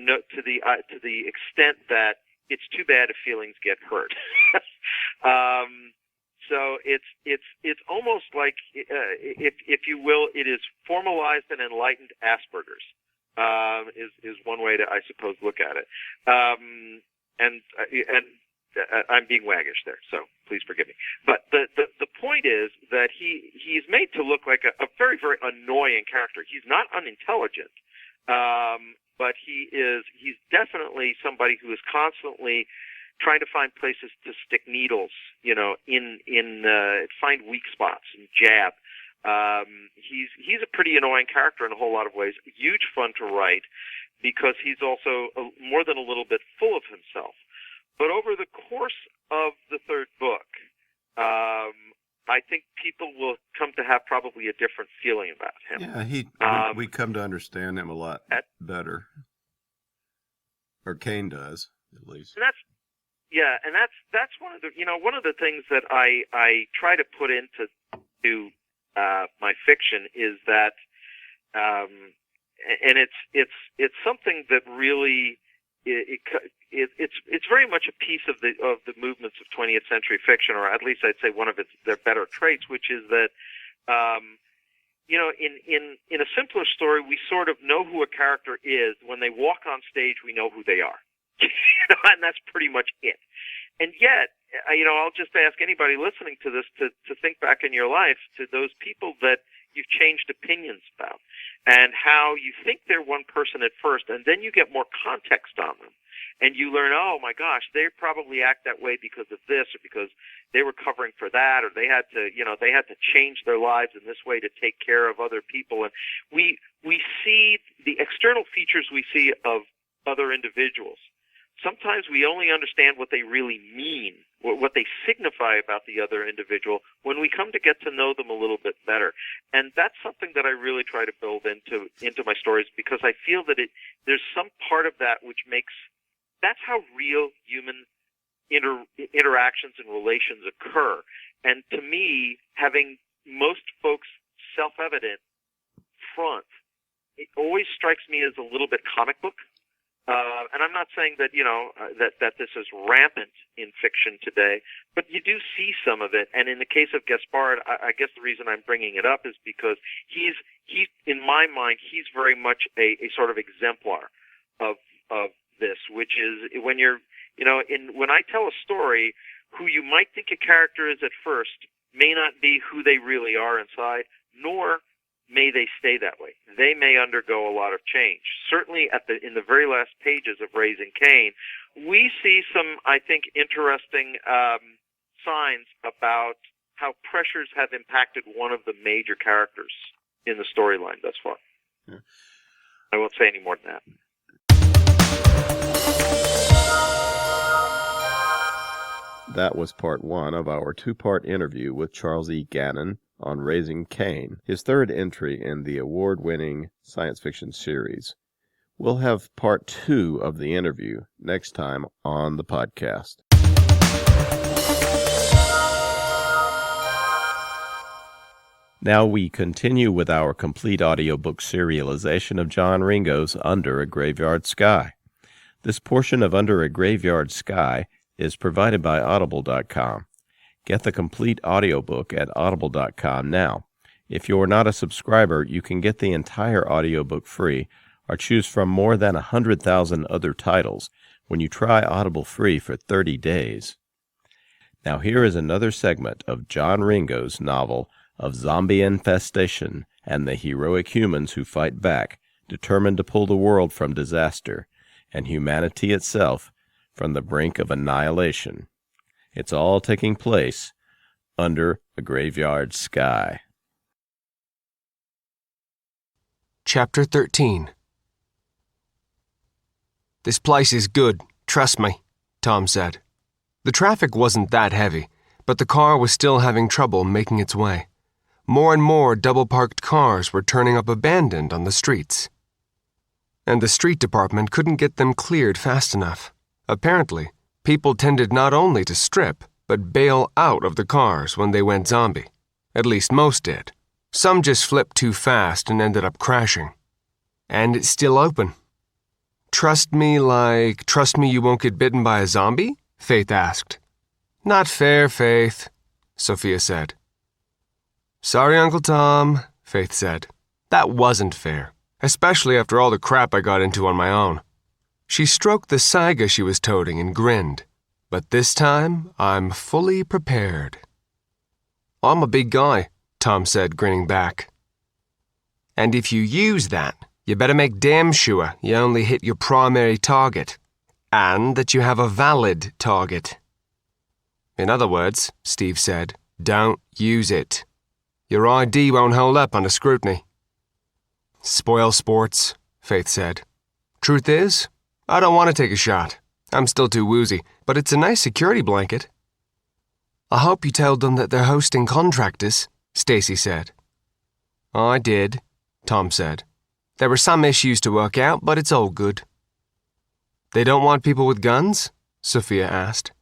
extent that it's too bad if feelings get hurt. So it's almost like, if you will, it is formalized and enlightened Asperger's. Is one way to, I suppose, look at it. And I'm being waggish there, so please forgive me. But the point is that he's made to look like a very, very annoying character. He's not unintelligent, but he's definitely somebody who is constantly trying to find places to stick needles, find weak spots and jab. He's a pretty annoying character in a whole lot of ways. Huge fun to write because he's also more than a little bit full of himself. But over the course of the third book, I think people will come to have probably a different feeling about him. Yeah, we come to understand him a lot better, or Caine does, at least. And that's one of the things that I try to put into my fiction is that, and it's something that really it's very much a piece of the movements of 20th century fiction, or at least I'd say one of their better traits, which is that in a simpler story, we sort of know who a character is when they walk on stage. We know who they are, and that's pretty much it. And yet, I'll just ask anybody listening to this to think back in your life to those people that you've changed opinions about, and how you think they're one person at first, and then you get more context on them, and you learn, oh my gosh, they probably act that way because of this, or because they were covering for that, or they had to change their lives in this way to take care of other people. And we see the external features we see of other individuals. Sometimes we only understand what they really mean, what they signify about the other individual when we come to get to know them a little bit better. And that's something that I really try to build into my stories, because I feel that there's some part of that which that's how real human interactions and relations occur. And to me, having most folks self-evident front, it always strikes me as a little bit comic book. And I'm not saying that, that this is rampant in fiction today, but you do see some of it. And in the case of Gaspard, I guess the reason I'm bringing it up is because he's in my mind, he's very much a sort of exemplar of this, which is when you're, when I tell a story, who you might think a character is at first may not be who they really are inside, nor may they stay that way. They may undergo a lot of change. Certainly in the very last pages of Raising Caine, we see some, I think, interesting signs about how pressures have impacted one of the major characters in the storyline thus far. Yeah. I won't say any more than that. That was part one of our two-part interview with Charles E. Gannon on Raising Caine, his third entry in the award-winning science fiction series. We'll have part two of the interview next time on the podcast. Now we continue with our complete audiobook serialization of John Ringo's Under a Graveyard Sky. This portion of Under a Graveyard Sky is provided by Audible.com. Get the complete audiobook at Audible.com now. If you're not a subscriber, you can get the entire audiobook free or choose from more than 100,000 other titles when you try Audible free for 30 days. Now here is another segment of John Ringo's novel of zombie infestation and the heroic humans who fight back, determined to pull the world from disaster and humanity itself from the brink of annihilation. It's all taking place under a graveyard sky. Chapter 13. "This place is good, trust me," Tom said. The traffic wasn't that heavy, but the car was still having trouble making its way. More and more double-parked cars were turning up abandoned on the streets. And the street department couldn't get them cleared fast enough. Apparently, people tended not only to strip, but bail out of the cars when they went zombie. At least most did. Some just flipped too fast and ended up crashing. And it's still open. "Trust me you won't get bitten by a zombie?" Faith asked. "Not fair, Faith," Sophia said. "Sorry, Uncle Tom," Faith said. "That wasn't fair, especially after all the crap I got into on my own." She stroked the saiga she was toting and grinned. "But this time, I'm fully prepared." "I'm a big guy," Tom said, grinning back. "And if you use that, you better make damn sure you only hit your primary target, and that you have a valid target." "In other words," Steve said, "don't use it. Your ID won't hold up under scrutiny." "Spoil sports," Faith said. "Truth is, I don't want to take a shot. I'm still too woozy, but it's a nice security blanket." "I hope you told them that they're hosting contractors," Stacy said. "I did," Tom said. "There were some issues to work out, but it's all good." "They don't want people with guns?" Sophia asked.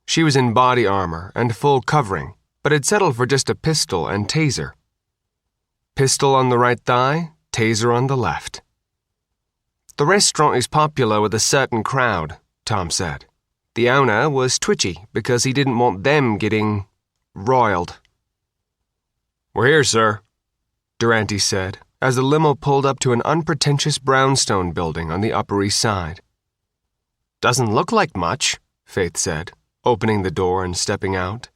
She was in body armor and full covering, but had settled for just a pistol and taser. Pistol on the right thigh, taser on the left. "The restaurant is popular with a certain crowd," Tom said. "The owner was twitchy because he didn't want them getting roiled." "We're here, sir," Durante said, as the limo pulled up to an unpretentious brownstone building on the Upper East Side. "Doesn't look like much," Faith said, opening the door and stepping out.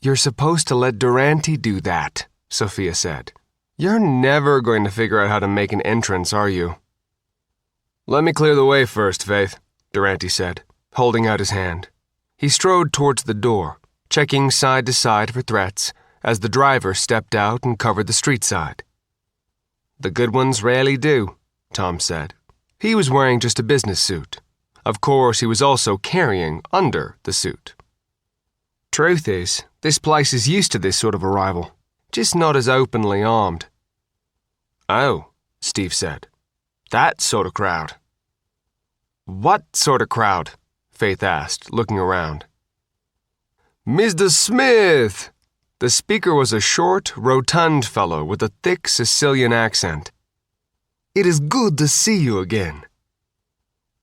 "You're supposed to let Durante do that," Sophia said. "You're never going to figure out how to make an entrance, are you?" "Let me clear the way first, Faith," Durante said, holding out his hand. He strode towards the door, checking side to side for threats, as the driver stepped out and covered the street side. "The good ones rarely do," Tom said. He was wearing just a business suit. Of course, he was also carrying under the suit. "Truth is, this place is used to this sort of arrival, just not as openly armed." "Oh," Steve said. "That sort of crowd." "What sort of crowd?" Faith asked, looking around. "Mr. Smith!" The speaker was a short, rotund fellow with a thick Sicilian accent. "It is good to see you again."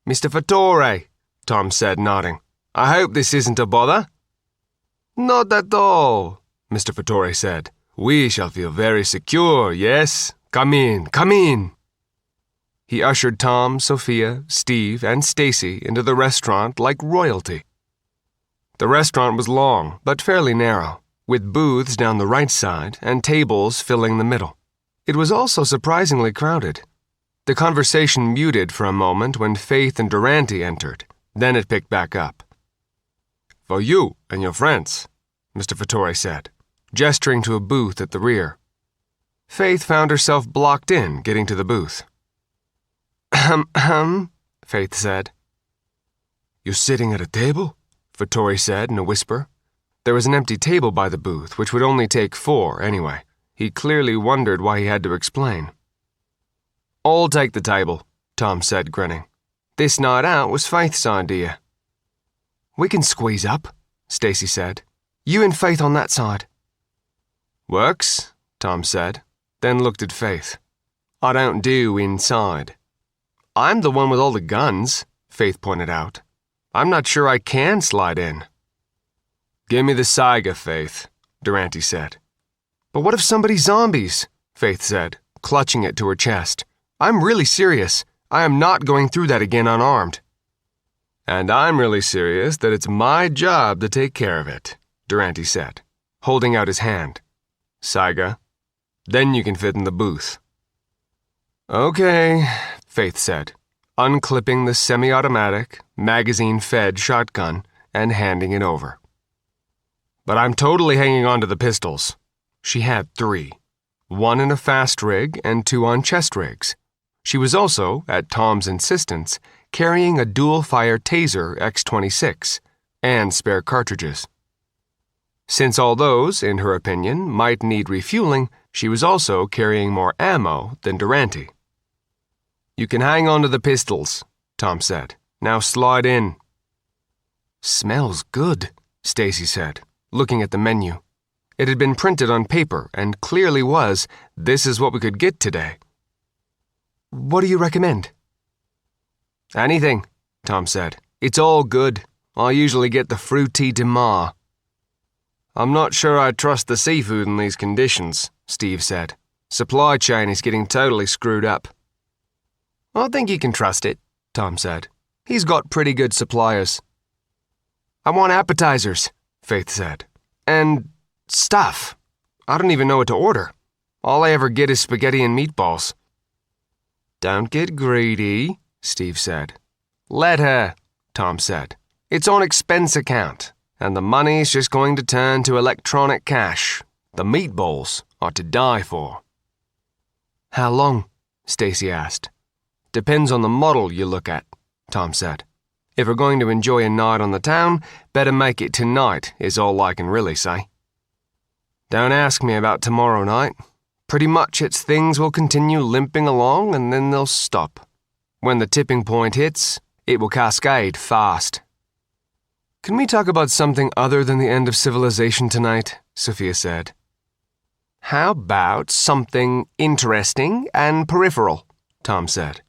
"Mr. Fattore," Tom said, nodding. "I hope this isn't a bother." "Not at all," Mr. Fattore said. "We shall feel very secure, yes? Come in, come in." He ushered Tom, Sophia, Steve, and Stacy into the restaurant like royalty. The restaurant was long, but fairly narrow, with booths down the right side and tables filling the middle. It was also surprisingly crowded. The conversation muted for a moment when Faith and Durante entered. Then it picked back up. "For you and your friends," Mr. Vittori said, gesturing to a booth at the rear. Faith found herself blocked in getting to the booth. Faith said. "You're sitting at a table?" Vittori said in a whisper. There was an empty table by the booth, which would only take 4 anyway. He clearly wondered why he had to explain. "I'll take the table," Tom said, grinning. This night out was Faith's idea. "We can squeeze up," Stacy said. "You and Faith on that side." "Works," Tom said, then looked at Faith. "I don't do inside." "I'm the one with all the guns," Faith pointed out. "I'm not sure I can slide in." "Give me the Saiga, Faith," Durante said. "But what if somebody's zombies?" Faith said, clutching it to her chest. "I'm really serious. I am not going through that again unarmed." "And I'm really serious that it's my job to take care of it," Durante said, holding out his hand. "Saiga, then you can fit in the booth." "Okay," Faith said, unclipping the semi-automatic, magazine-fed shotgun and handing it over. "But I'm totally hanging on to the pistols." She had 3, 1 in a fast rig and 2 on chest rigs. She was also, at Tom's insistence, carrying a dual-fire taser X-26 and spare cartridges. Since all those, in her opinion, might need refueling, she was also carrying more ammo than Durante. "You can hang on to the pistols," Tom said. "Now slide in." "Smells good," Stacy said, looking at the menu. It had been printed on paper and clearly was, "This is what we could get today." "What do you recommend?" "Anything," Tom said. "It's all good. I usually get the fruity de mar." "I'm not sure I trust the seafood in these conditions," Steve said. "Supply chain is getting totally screwed up." "I think you can trust it," Tom said. "He's got pretty good suppliers." "I want appetizers," Faith said. "And stuff. I don't even know what to order. All I ever get is spaghetti and meatballs." "Don't get greedy," Steve said. "Let her," Tom said. "It's on expense account, and the money's just going to turn to electronic cash. The meatballs are to die for." "How long?" Stacy asked. "Depends on the model you look at," Tom said. "If we're going to enjoy a night on the town, better make it tonight, is all I can really say. Don't ask me about tomorrow night. Pretty much it's things will continue limping along and then they'll stop. When the tipping point hits, it will cascade fast." "Can we talk about something other than the end of civilization tonight?" Sophia said. "How about something interesting and peripheral?" Tom said.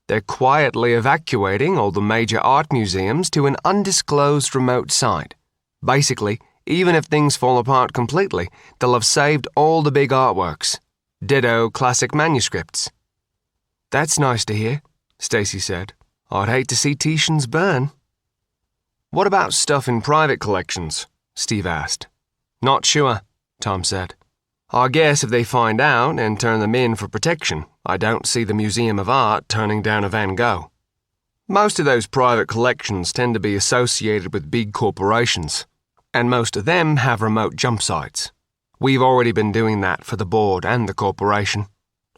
"They're quietly evacuating all the major art museums to an undisclosed remote site. Basically, even if things fall apart completely, they'll have saved all the big artworks. Ditto classic manuscripts." "That's nice to hear," Stacy said. "I'd hate to see Titians burn." "What about stuff in private collections?" Steve asked. "Not sure," Tom said. "I guess if they find out and turn them in for protection, I don't see the Museum of Art turning down a Van Gogh. Most of those private collections tend to be associated with big corporations, and most of them have remote jump sites. We've already been doing that for the board and the corporation.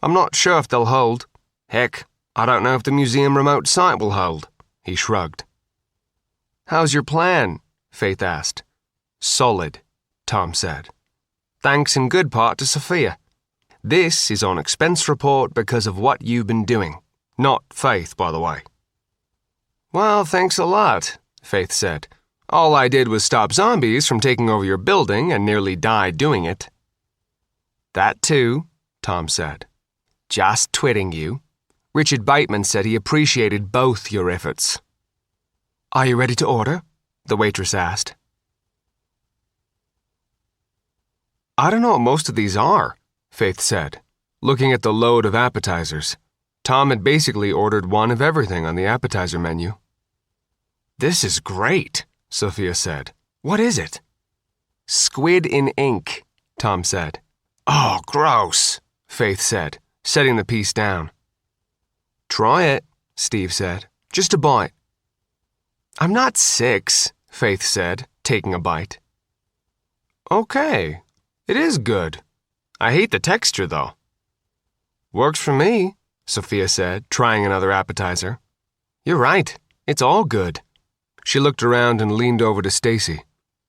I'm not sure if they'll hold. Heck, I don't know if the museum remote site will hold." He shrugged. "How's your plan?" Faith asked. "Solid," Tom said. "Thanks in good part to Sophia. This is on expense report because of what you've been doing. Not Faith, by the way." "Well, thanks a lot," Faith said. "All I did was stop zombies from taking over your building and nearly died doing it." "That too," Tom said. "Just twitting you. Richard Bateman said he appreciated both your efforts." "Are you ready to order?" the waitress asked. "I don't know what most of these are," Faith said, looking at the load of appetizers. Tom had basically ordered one of everything on the appetizer menu. "This is great," Sophia said. What is it? Squid in ink, Tom said. Oh, gross, Faith said, setting the piece down. Try it, Steve said. Just a bite. I'm not 6, Faith said, taking a bite. Okay, it is good. I hate the texture, though. Works for me, Sophia said, trying another appetizer. You're right, it's all good. She looked around and leaned over to Stacy.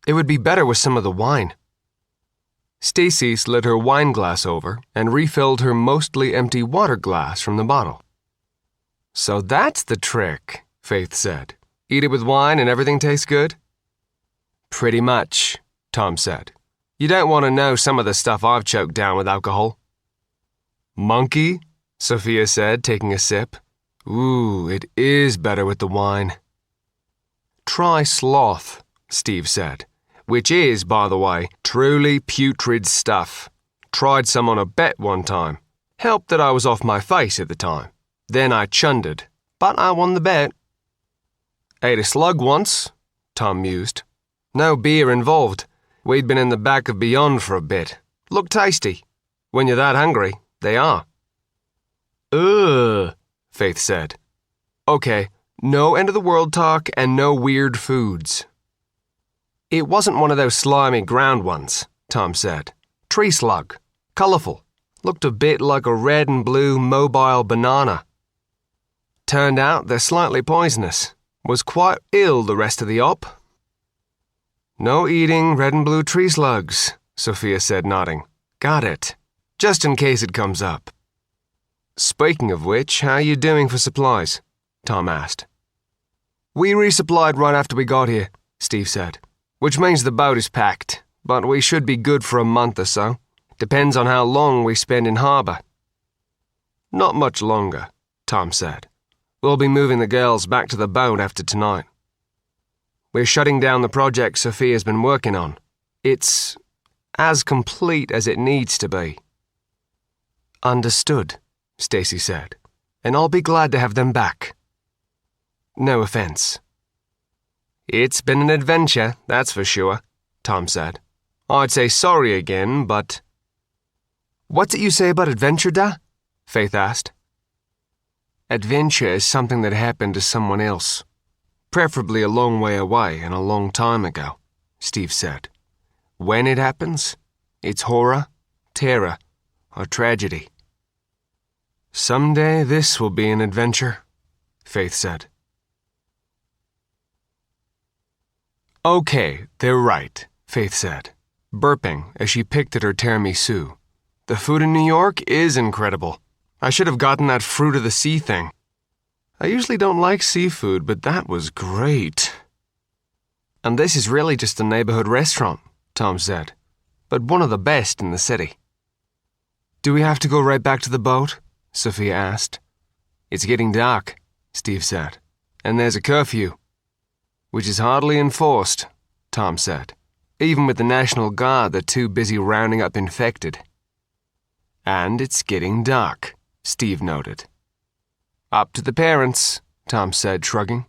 It would be better with some of the wine. Stacy slid her wine glass over and refilled her mostly empty water glass from the bottle. So that's the trick, Faith said. Eat it with wine and everything tastes good? Pretty much, Tom said. You don't want to know some of the stuff I've choked down with alcohol. Monkey, Sophia said, taking a sip. Ooh, it is better with the wine. Try sloth, Steve said, which is, by the way, truly putrid stuff. Tried some on a bet one time. Helped that I was off my face at the time. Then I chundered, but I won the bet. Ate a slug once, Tom mused. No beer involved. We'd been in the back of Beyond for a bit. Looked tasty. When you're that hungry, they are. Ugh, Faith said. Okay, no end-of-the-world talk and no weird foods. It wasn't one of those slimy ground ones, Tom said. Tree slug. Colourful. Looked a bit like a red and blue mobile banana. Turned out they're slightly poisonous. Was quite ill the rest of the op. No eating red and blue tree slugs, Sophia said, nodding. Got it. Just in case it comes up. Speaking of which, how are you doing for supplies? Tom asked. We resupplied right after we got here, Steve said, which means the boat is packed, but we should be good for a month or so. Depends on how long we spend in harbour. Not much longer, Tom said. We'll be moving the girls back to the boat after tonight. We're shutting down the project Sophia's been working on. It's as complete as it needs to be. Understood, Stacy said, and I'll be glad to have them back. No offense. It's been an adventure, that's for sure, Tom said. I'd say sorry again, but... What's it you say about adventure, Da? Faith asked. Adventure is something that happened to someone else. Preferably a long way away and a long time ago, Steve said. When it happens, it's horror, terror, or tragedy. Someday this will be an adventure, Faith said. Okay, they're right, Faith said, burping as she picked at her tiramisu. The food in New York is incredible. I should have gotten that fruit of the sea thing. I usually don't like seafood, but that was great. And this is really just a neighborhood restaurant, Tom said, but one of the best in the city. Do we have to go right back to the boat? Sophia asked. It's getting dark, Steve said, and there's a curfew. Which is hardly enforced, Tom said. Even with the National Guard, they're too busy rounding up infected. And it's getting dark, Steve noted. Up to the parents, Tom said, shrugging.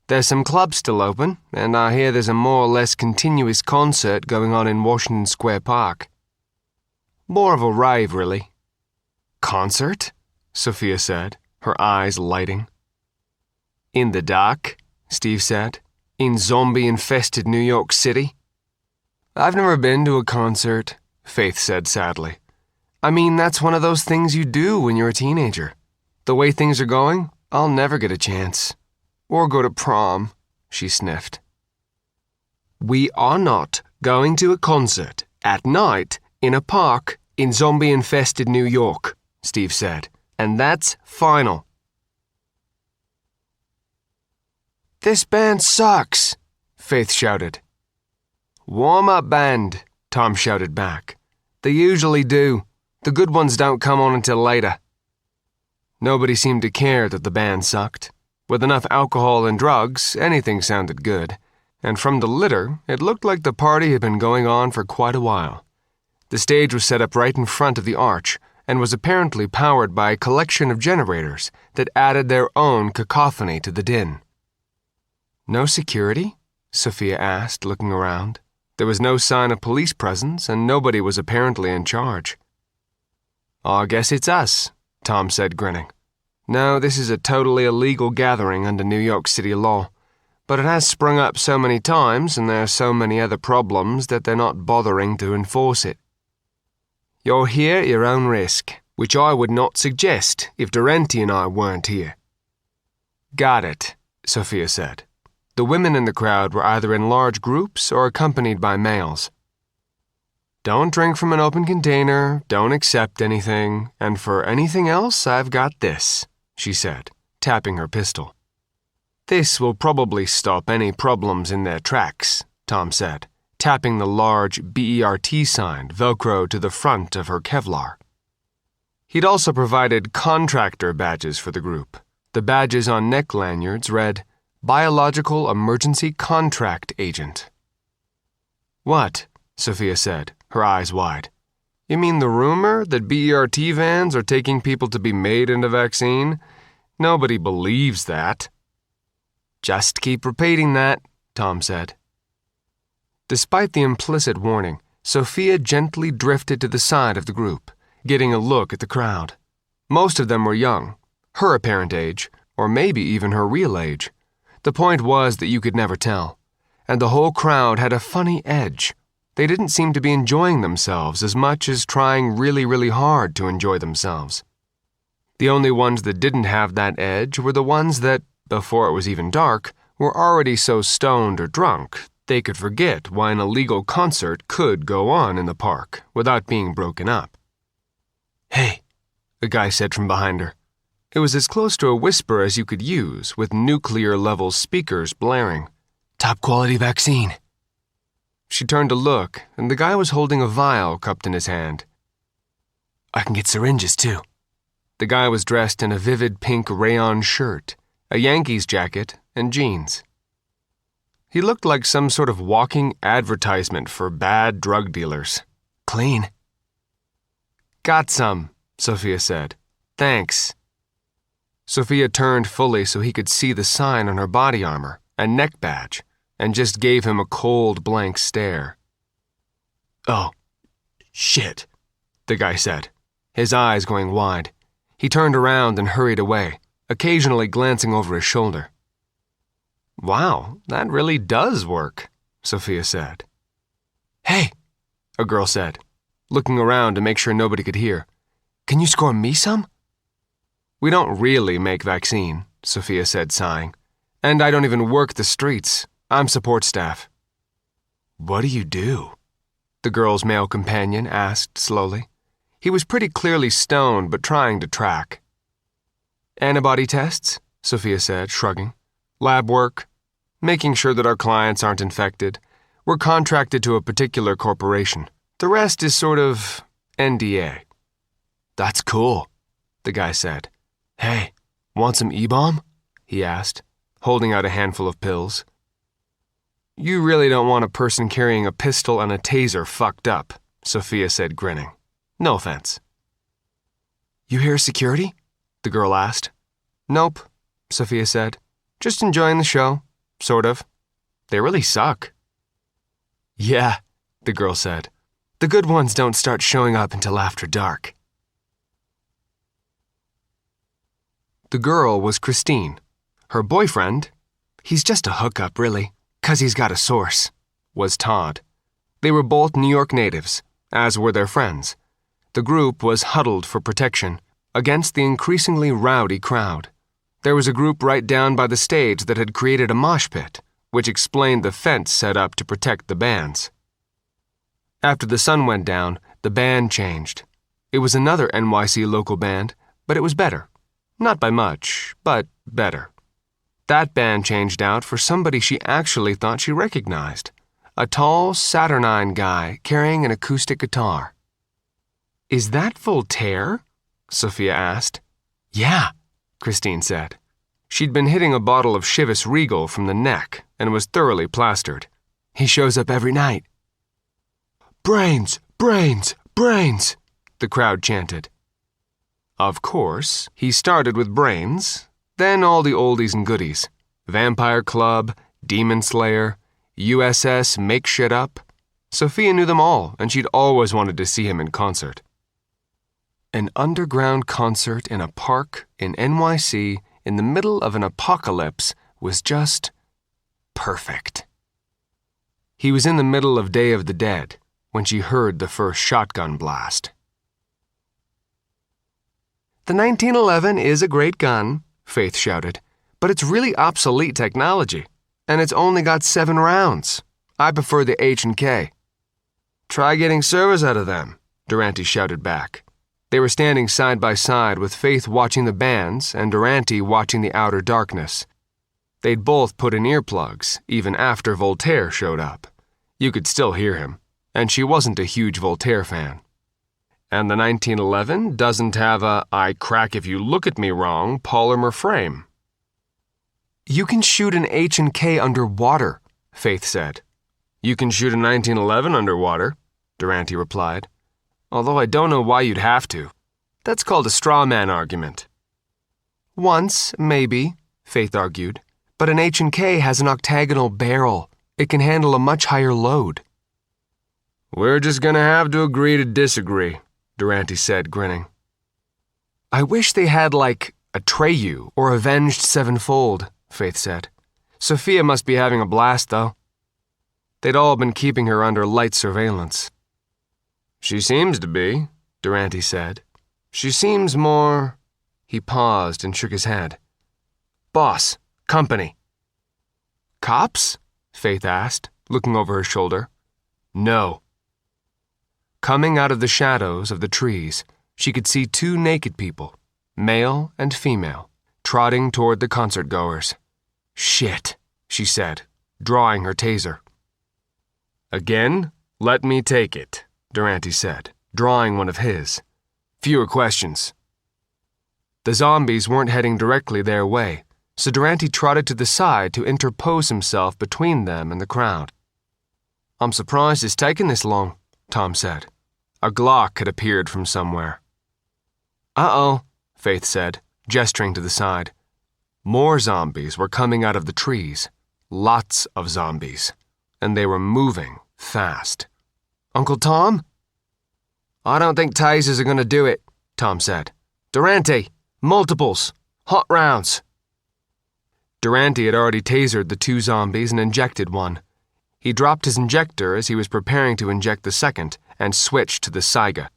There's some clubs still open, and I hear there's a more or less continuous concert going on in Washington Square Park. More of a rave, really. Concert? Sophia said, her eyes lighting. In the dark, Steve said, in zombie-infested New York City. I've never been to a concert, Faith said sadly. I mean, that's one of those things you do when you're a teenager. The way things are going, I'll never get a chance. Or go to prom, she sniffed. We are not going to a concert at night in a park in zombie-infested New York, Steve said, and that's final. This band sucks, Faith shouted. Warm-up band, Tom shouted back. They usually do. The good ones don't come on until later. Nobody seemed to care that the band sucked. With enough alcohol and drugs, anything sounded good. And from the litter, it looked like the party had been going on for quite a while. The stage was set up right in front of the arch and was apparently powered by a collection of generators that added their own cacophony to the din. No security? Sophia asked, looking around. There was no sign of police presence, and nobody was apparently in charge. "I guess it's us," Tom said, grinning. "No, this is a totally illegal gathering under New York City law, but it has sprung up so many times and there are so many other problems that they're not bothering to enforce it. You're here at your own risk, which I would not suggest if Durante and I weren't here." "Got it," Sophia said. The women in the crowd were either in large groups or accompanied by males. "Don't drink from an open container, don't accept anything, and for anything else, I've got this," she said, tapping her pistol. "This will probably stop any problems in their tracks," Tom said, tapping the large BERT sign Velcro to the front of her Kevlar. He'd also provided contractor badges for the group. The badges on neck lanyards read, "Biological Emergency Contract Agent." "What?" Sophia said, her eyes wide. "You mean the rumor that BERT vans are taking people to be made into vaccine? Nobody believes that." "Just keep repeating that," Tom said. Despite the implicit warning, Sophia gently drifted to the side of the group, getting a look at the crowd. Most of them were young, her apparent age, or maybe even her real age. The point was that you could never tell, and the whole crowd had a funny edge. They didn't seem to be enjoying themselves as much as trying really, really hard to enjoy themselves. The only ones that didn't have that edge were the ones that, before it was even dark, were already so stoned or drunk they could forget why an illegal concert could go on in the park without being broken up. "Hey," a guy said from behind her. It was as close to a whisper as you could use, with nuclear-level speakers blaring. "Top-quality vaccine." She turned to look, and the guy was holding a vial cupped in his hand. "I can get syringes, too." The guy was dressed in a vivid pink rayon shirt, a Yankees jacket, and jeans. He looked like some sort of walking advertisement for bad drug dealers. "Clean." "Got some," Sophia said. "Thanks." Sophia turned fully so he could see the sign on her body armor and neck badge, and just gave him a cold, blank stare. "Oh, shit," the guy said, his eyes going wide. He turned around and hurried away, occasionally glancing over his shoulder. "Wow, that really does work," Sophia said. "Hey," a girl said, looking around to make sure nobody could hear. "Can you score me some?" "We don't really make vaccine," Sophia said, sighing. "And I don't even work the streets. I'm support staff." "What do you do?" the girl's male companion asked slowly. He was pretty clearly stoned but trying to track. "Antibody tests," Sophia said, shrugging. "Lab work. Making sure that our clients aren't infected. We're contracted to a particular corporation. The rest is sort of NDA." "That's cool," the guy said. "Hey, want some E-bomb?" he asked, holding out a handful of pills. "You really don't want a person carrying a pistol and a taser fucked up," Sophia said, grinning. "No offense." "You here security?" the girl asked. "Nope," Sophia said. "Just enjoying the show, sort of. They really suck." "Yeah," the girl said. "The good ones don't start showing up until after dark." The girl was Christine. Her boyfriend, he's just a hookup, really, 'cause he's got a source, was Todd. They were both New York natives, as were their friends. The group was huddled for protection against the increasingly rowdy crowd. There was a group right down by the stage that had created a mosh pit, which explained the fence set up to protect the bands. After the sun went down, the band changed. It was another NYC local band, but it was better. Not by much, but better. That band changed out for somebody she actually thought she recognized. A tall, saturnine guy carrying an acoustic guitar. "Is that Voltaire?" Sophia asked. "Yeah," Christine said. She'd been hitting a bottle of Chivas Regal from the neck and was thoroughly plastered. "He shows up every night." "Brains! Brains! Brains!" the crowd chanted. Of course, he started with Brains, then all the oldies and goodies. Vampire Club, Demon Slayer, USS Make Shit Up. Sophia knew them all, and she'd always wanted to see him in concert. An underground concert in a park in NYC in the middle of an apocalypse was just perfect. He was in the middle of Day of the Dead when she heard the first shotgun blast. "The 1911 is a great gun," Faith shouted, "but it's really obsolete technology, and it's only got 7 rounds. I prefer the H&K. "Try getting service out of them," Durante shouted back. They were standing side by side with Faith watching the bands and Durante watching the outer darkness. They'd both put in earplugs, even after Voltaire showed up. You could still hear him, and she wasn't a huge Voltaire fan. "And the 1911 doesn't have a 'I crack if you look at me wrong' polymer frame." "You can shoot an H&K underwater," Faith said. "You can shoot a 1911 underwater," Durante replied. "Although I don't know why you'd have to. That's called a straw man argument." "Once, maybe," Faith argued, "but an H&K has an octagonal barrel. It can handle a much higher load." "We're just gonna have to agree to disagree," Durante said, grinning. "I wish they had, like, Atreyu or Avenged Sevenfold," Faith said. "Sophia must be having a blast, though." They'd all been keeping her under light surveillance. "She seems to be," Durante said. "She seems more—" He paused and shook his head. "Boss, company." "Cops?" Faith asked, looking over her shoulder. "No." Coming out of the shadows of the trees, she could see 2 naked people, male and female, trotting toward the concert-goers. "Shit," she said, drawing her taser. "Again, let me take it," Durante said, drawing one of his. "Fewer questions." The zombies weren't heading directly their way, so Durante trotted to the side to interpose himself between them and the crowd. "I'm surprised it's taken this long," Tom said. A Glock had appeared from somewhere. "Uh-oh," Faith said, gesturing to the side. More zombies were coming out of the trees. Lots of zombies. And they were moving fast. "Uncle Tom?" "I don't think tasers are going to do it," Tom said. "Durante, multiples, hot rounds." Durante had already tasered the 2 zombies and injected one. He dropped his injector as he was preparing to inject the second and switched to the Saiga.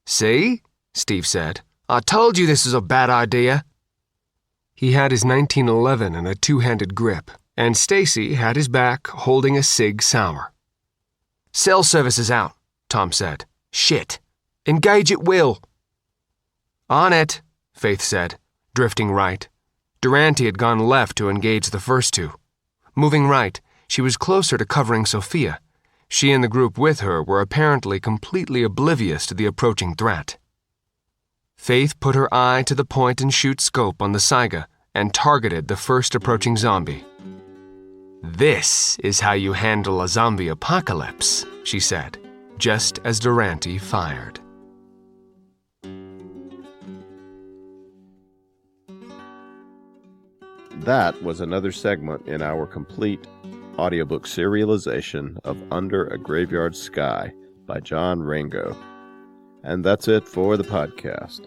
"See?" Steve said. "I told you this was a bad idea." He had his 1911 in a 2-handed grip, and Stacy had his back holding a Sig Sauer. "Cell service is out," Tom said. "Shit. Engage at will." "On it," Faith said, drifting right. Durante had gone left to engage the first 2. Moving right, she was closer to covering Sophia. She and the group with her were apparently completely oblivious to the approaching threat. Faith put her eye to the point-and-shoot scope on the Saiga and targeted the first approaching zombie. "This is how you handle a zombie apocalypse," she said, just as Durante fired. That was another segment in our complete audiobook serialization of Under a Graveyard Sky by John Ringo. And that's it for the podcast.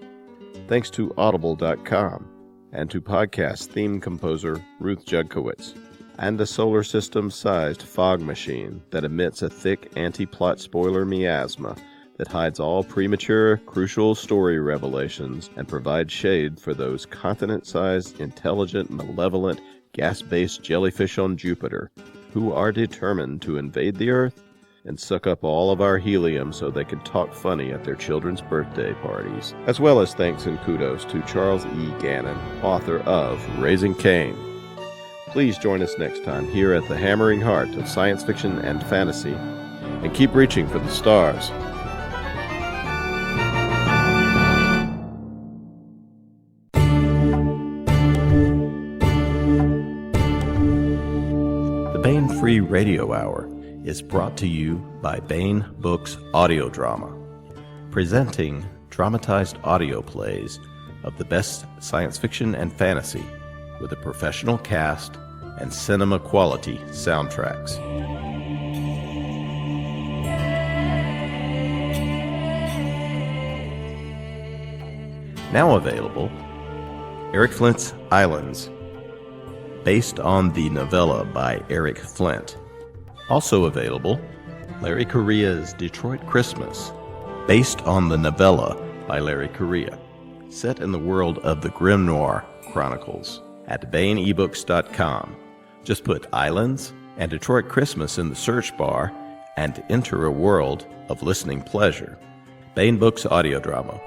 Thanks to Audible.com and to podcast theme composer Ruth Judkowitz, and a solar system-sized fog machine that emits a thick anti-plot spoiler miasma that hides all premature, crucial story revelations and provides shade for those continent-sized, intelligent, malevolent, gas-based jellyfish on Jupiter who are determined to invade the Earth and suck up all of our helium so they can talk funny at their children's birthday parties. As well as thanks and kudos to Charles E. Gannon, author of Raising Caine. Please join us next time here at the hammering heart of science fiction and fantasy, and keep reaching for the stars. The Baen Free Radio Hour is brought to you by Baen Books Audio Drama, presenting dramatized audio plays of the best science fiction and fantasy with a professional cast and cinema-quality soundtracks. Now available, Eric Flint's Islands, based on the novella by Eric Flint. Also available, Larry Correia's Detroit Christmas, based on the novella by Larry Correia, set in the world of the Grim Noir Chronicles. At BaenEbooks.com, just put Islands and Detroit Christmas in the search bar and enter a world of listening pleasure. Baen Books audio drama.